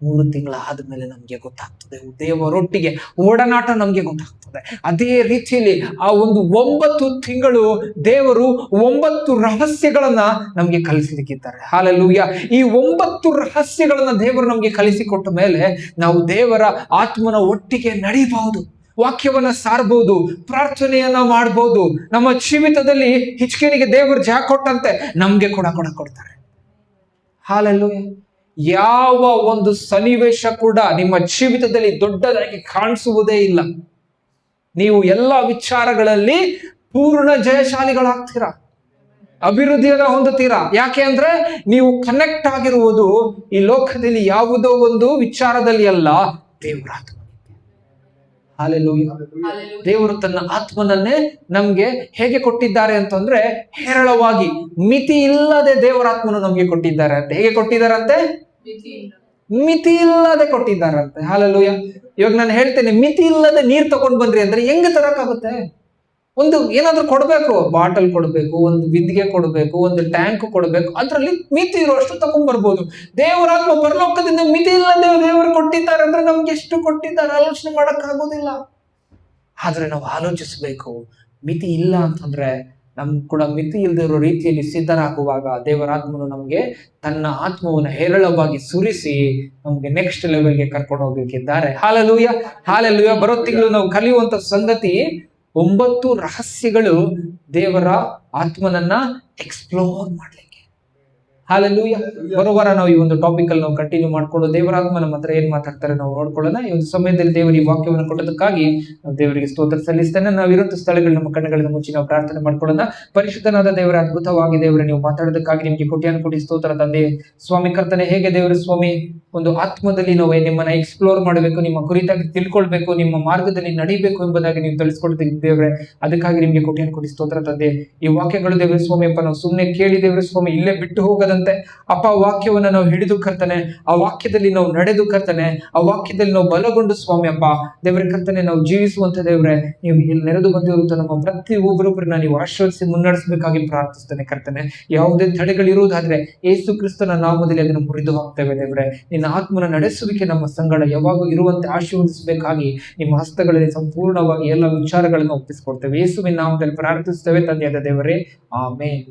3 ತಿಂಗಳ ಆದ್ಮೇಲೆ ನಮ್ಗೆ ಗೊತ್ತಾಗ್ತದೆ, ದೇವರೊಟ್ಟಿಗೆ ಒಡನಾಟ ನಮ್ಗೆ ಗೊತ್ತಾಗ್ತದೆ. ಅದೇ ರೀತಿಯಲ್ಲಿ ಆ 9 ತಿಂಗಳು ದೇವರು 9 ರಹಸ್ಯಗಳನ್ನ ನಮ್ಗೆ ಕಲಿಸಲಿಕ್ಕಿದ್ದಾರೆ. ಹಾಲೆಲೂಯ. ಈ 9 ರಹಸ್ಯಗಳನ್ನ ದೇವರು ನಮ್ಗೆ ಕಲಿಸಿಕೊಟ್ಟ ಮೇಲೆ ನಾವು ದೇವರ ಆತ್ಮನ ಒಟ್ಟಿಗೆ ನಡೀಬಹುದು, ವಾಕ್ಯವನ್ನ ಸಾರಬಹುದು, ಪ್ರಾರ್ಥನೆಯನ್ನ ಮಾಡಬಹುದು. ನಮ್ಮ ಜೀವಿತದಲ್ಲಿ ಹಿಚ್ಕೇನಿಗೆ ದೇವರು ಜಾಗ ಕೊಟ್ಟಂತೆ ನಮ್ಗೆ ಕೊಡ್ತಾರೆ. ಹಾಲೆಲೂಯ. ಯಾವ ಒಂದು ಸನ್ನಿವೇಶ ಕೂಡ ನಿಮ್ಮ ಜೀವಿತದಲ್ಲಿ ದೊಡ್ಡದಾಗಿ ಕಾಣಿಸುವುದೇ ಇಲ್ಲ. ನೀವು ಎಲ್ಲ ವಿಚಾರಗಳಲ್ಲಿ ಪೂರ್ಣ ಜಯಶಾಲಿಗಳಾಗ್ತೀರಾ, ಅಭಿವೃದ್ಧಿಯನ್ನ ಹೊಂದುತ್ತೀರಾ. ಯಾಕೆ ಅಂದ್ರೆ ನೀವು ಕನೆಕ್ಟ್ ಆಗಿರುವುದು ಈ ಲೋಕದಲ್ಲಿ ಯಾವುದೋ ಒಂದು ವಿಚಾರದಲ್ಲಿ ಅಲ್ಲ, ದೇವರ ಆತ್ಮ. ಹಾಲೆಲೂಯ. ದೇವರು ತನ್ನ ಆತ್ಮನನ್ನೇ ನಮ್ಗೆ ಹೇಗೆ ಕೊಟ್ಟಿದ್ದಾರೆ ಅಂತಂದ್ರೆ ಹೇರಳವಾಗಿ, ಮಿತಿ ಇಲ್ಲದೆ ದೇವರ ಆತ್ಮನು ನಮ್ಗೆ ಕೊಟ್ಟಿದ್ದಾರೆ ಅಂತ. ಹೇಗೆ ಕೊಟ್ಟಿದ್ದಾರಂತೆ? ಮಿತಿ ಇಲ್ಲದೆ ಕೊಟ್ಟಿದ್ದಾರಂತೆ. ಹಾಲೆಲೂಯ. ಇವಾಗ ನಾನು ಹೇಳ್ತೇನೆ, ಮಿತಿ ಇಲ್ಲದೆ ನೀರ್ ತಗೊಂಡ್ ಬನ್ರಿ ಅಂದ್ರೆ ಹೆಂಗ್ ತರಕಾಗುತ್ತೆ? ಒಂದು ಏನಾದ್ರೂ ಕೊಡ್ಬೇಕು, ಬಾಟಲ್ ಕೊಡ್ಬೇಕು, ಒಂದು ಬಿಂದಿಗೆ ಕೊಡ್ಬೇಕು, ಒಂದು ಟ್ಯಾಂಕ್ ಕೊಡ್ಬೇಕು, ಅದ್ರಲ್ಲಿ ಮಿತಿ ಇರುವಷ್ಟು ತಗೊಂಡ್ ಬರ್ಬೋದು. ದೇವರಾತ್ಮ ಪರಲೋಕದಿಂದ ಮಿತಿ ಇಲ್ಲದೆ ದೇವರು ಕೊಟ್ಟಿದ್ದಾರೆ ಅಂದ್ರೆ ನಮ್ಗೆ ಎಷ್ಟು ಕೊಟ್ಟಿದ್ದಾರೆ ಆಲೋಚನೆ ಮಾಡಕ್ ಆಗೋದಿಲ್ಲ. ಆದ್ರೆ ನಾವು ಆಲೋಚಿಸ್ಬೇಕು. ಮಿತಿ ಇಲ್ಲ ಅಂತಂದ್ರೆ ನಮ್ ಕೂಡ ಮಿತಿ ಇಲ್ಲದೆ ಇರೋ ರೀತಿಯಲ್ಲಿ ಸಿದ್ಧರಾಗುವಾಗ ದೇವರಾತ್ಮನು ನಮ್ಗೆ ತನ್ನ ಆತ್ಮವನ್ನು ಹೇರಳವಾಗಿ ಸುರಿಸಿ ನಮ್ಗೆ ನೆಕ್ಸ್ಟ್ ಲೆವೆಲ್ಗೆ ಕರ್ಕೊಂಡು ಹೋಗ್ಲಿಕ್ಕಿದ್ದಾರೆ. ಹಾಲೆಲೂಯ. ಹಾಲೆಲೂಯ. ಬರೋ ತಿಂಗಳು ನಾವು ಕಲಿಯುವಂತ ಸಂಗತಿ 9 ರಹಸ್ಯಗಳು ದೇವರ ಆತ್ಮನನ್ನ ಎಕ್ಸ್ಪ್ಲೋರ್ ಮಾಡ್ಲಿಕ್ಕೆ. ಹಾಲೆಲೂಯ. ಬರೋವಾರ ನಾವು ಈ ಒಂದು ಟಾಪಿಕ್ ಅಲ್ಲಿ ನಾವು ಕಂಟಿನ್ಯೂ ಮಾಡ್ಕೊಂಡು ದೇವರ ಆತ್ಮ ನಮ್ಮ ಹತ್ರ ಏನ್ ಮಾತಾಡ್ತಾರೆ ನಾವು ನೋಡ್ಕೊಳ್ಳೋಣ. ಈ ಒಂದು ಸಮಯದಲ್ಲಿ ದೇವರು ಈ ವಾಕ್ಯವನ್ನು ಕೊಟ್ಟದಕ್ಕಾಗಿ ನಾವು ದೇವರಿಗೆ ಸ್ತೋತ್ರ ಸಲ್ಲಿಸ್ತೇನೆ. ನಾವು ಇರುವಂತ ಸ್ಥಳಗಳು ನಮ್ಮ ಕಣ್ಣುಗಳಿಂದ ಮುಚ್ಚಿ ನಾವು ಪ್ರಾರ್ಥನೆ ಮಾಡ್ಕೊಳ್ಳೋಣ. ಪರಿಶುದ್ಧನಾದ ದೇವರ ಅದ್ಭುತವಾಗಿ ದೇವರ ನೀವು ಮಾತಾಡೋದಕ್ಕಾಗಿ ನಿಮ್ಗೆ ಕೋಟಿ ಸ್ತೋತ್ರ ತಂದೆ. ಸ್ವಾಮಿ ಕರ್ತನೆ, ಹೇಗೆ ದೇವರು ಸ್ವಾಮಿ ಒಂದು ಆತ್ಮದಲ್ಲಿ ನಾವು ನಿಮ್ಮನ್ನ ಎಕ್ಸ್ಪ್ಲೋರ್ ಮಾಡಬೇಕು, ನಿಮ್ಮ ಕುರಿತಾಗಿ ತಿಳ್ಕೊಳ್ಬೇಕು, ನಿಮ್ಮ ಮಾರ್ಗದಲ್ಲಿ ನಡಿಬೇಕು ಎಂಬುದಾಗಿ ನೀವು ತಿಳಿಸ್ಕೊಡ್ತೀವಿ ದೇವ್ರೆ. ಅದಕ್ಕಾಗಿ ನಿಮ್ಗೆ ಕೋಟಿ ಸ್ತೋತ್ರ ತಂದೆ. ಈ ವಾಕ್ಯಗಳು ದೇವರ ಸ್ವಾಮಿ ಅಪ್ಪ ನಾವು ಸುಮ್ಮನೆ ಕೇಳಿ ದೇವರ ಸ್ವಾಮಿ ಇಲ್ಲೇ ಬಿಟ್ಟು ಹೋಗದಂತೆ ಅಪ್ಪ ವಾಕ್ಯವನ್ನ ನಾವು ಹಿಡಿದು ಕರ್ತನೆ, ಆ ವಾಕ್ಯದಲ್ಲಿ ನಾವು ನಡೆದು ಕರ್ತನೆ, ಆ ವಾಕ್ಯದಲ್ಲಿ ನಾವು ಬಲಗೊಂಡು ಸ್ವಾಮಿ ಅಪ್ಪ ದೇವರ ಕರ್ತನೆ ನಾವು ಜೀವಿಸುವಂತ ದೇವ್ರೆ, ನೀವು ಇಲ್ಲಿ ನೆರೆದು ಬಂದಿರುವಂತ ನಮ್ಮ ಪ್ರತಿ ಒಬ್ಬರೊಬ್ಬರನ್ನ ನೀವು ಆಶೀರ್ವದಿಸಿ ಮುನ್ನಡೆಸಬೇಕಾಗಿ ಪ್ರಾರ್ಥಿಸ್ತೇನೆ ಕರ್ತನೆ. ಯಾವುದೇ ತಡೆಗಳಿರುವುದಾದ್ರೆ ಯೇಸು ಕ್ರಿಸ್ತನ ನಾಮದಲ್ಲಿ ಅದನ್ನು ಮುರಿದು ಹಾಕ್ತೇವೆ ದೇವ್ರೆ. ನಿನ್ನ ಆತ್ಮನ ನಡೆಸುವಿಕೆ ನಮ್ಮ ಸಂಗಡ ಯಾವಾಗ ಇರುವಂತೆ ಆಶೀರ್ವದಿಸಬೇಕಾಗಿ ನಿಮ್ಮ ಹಸ್ತಗಳಲ್ಲಿ ಸಂಪೂರ್ಣವಾಗಿ ಎಲ್ಲ ವಿಚಾರಗಳನ್ನು ಒಪ್ಪಿಸಿಕೊಡ್ತೇವೆ. ಯೇಸುವಿನ ನಾಮದಲ್ಲಿ ಪ್ರಾರ್ಥಿಸ್ತೇವೆ ತಂದೆಯಾದ ದೇವರೇ, ಆಮೇನ್.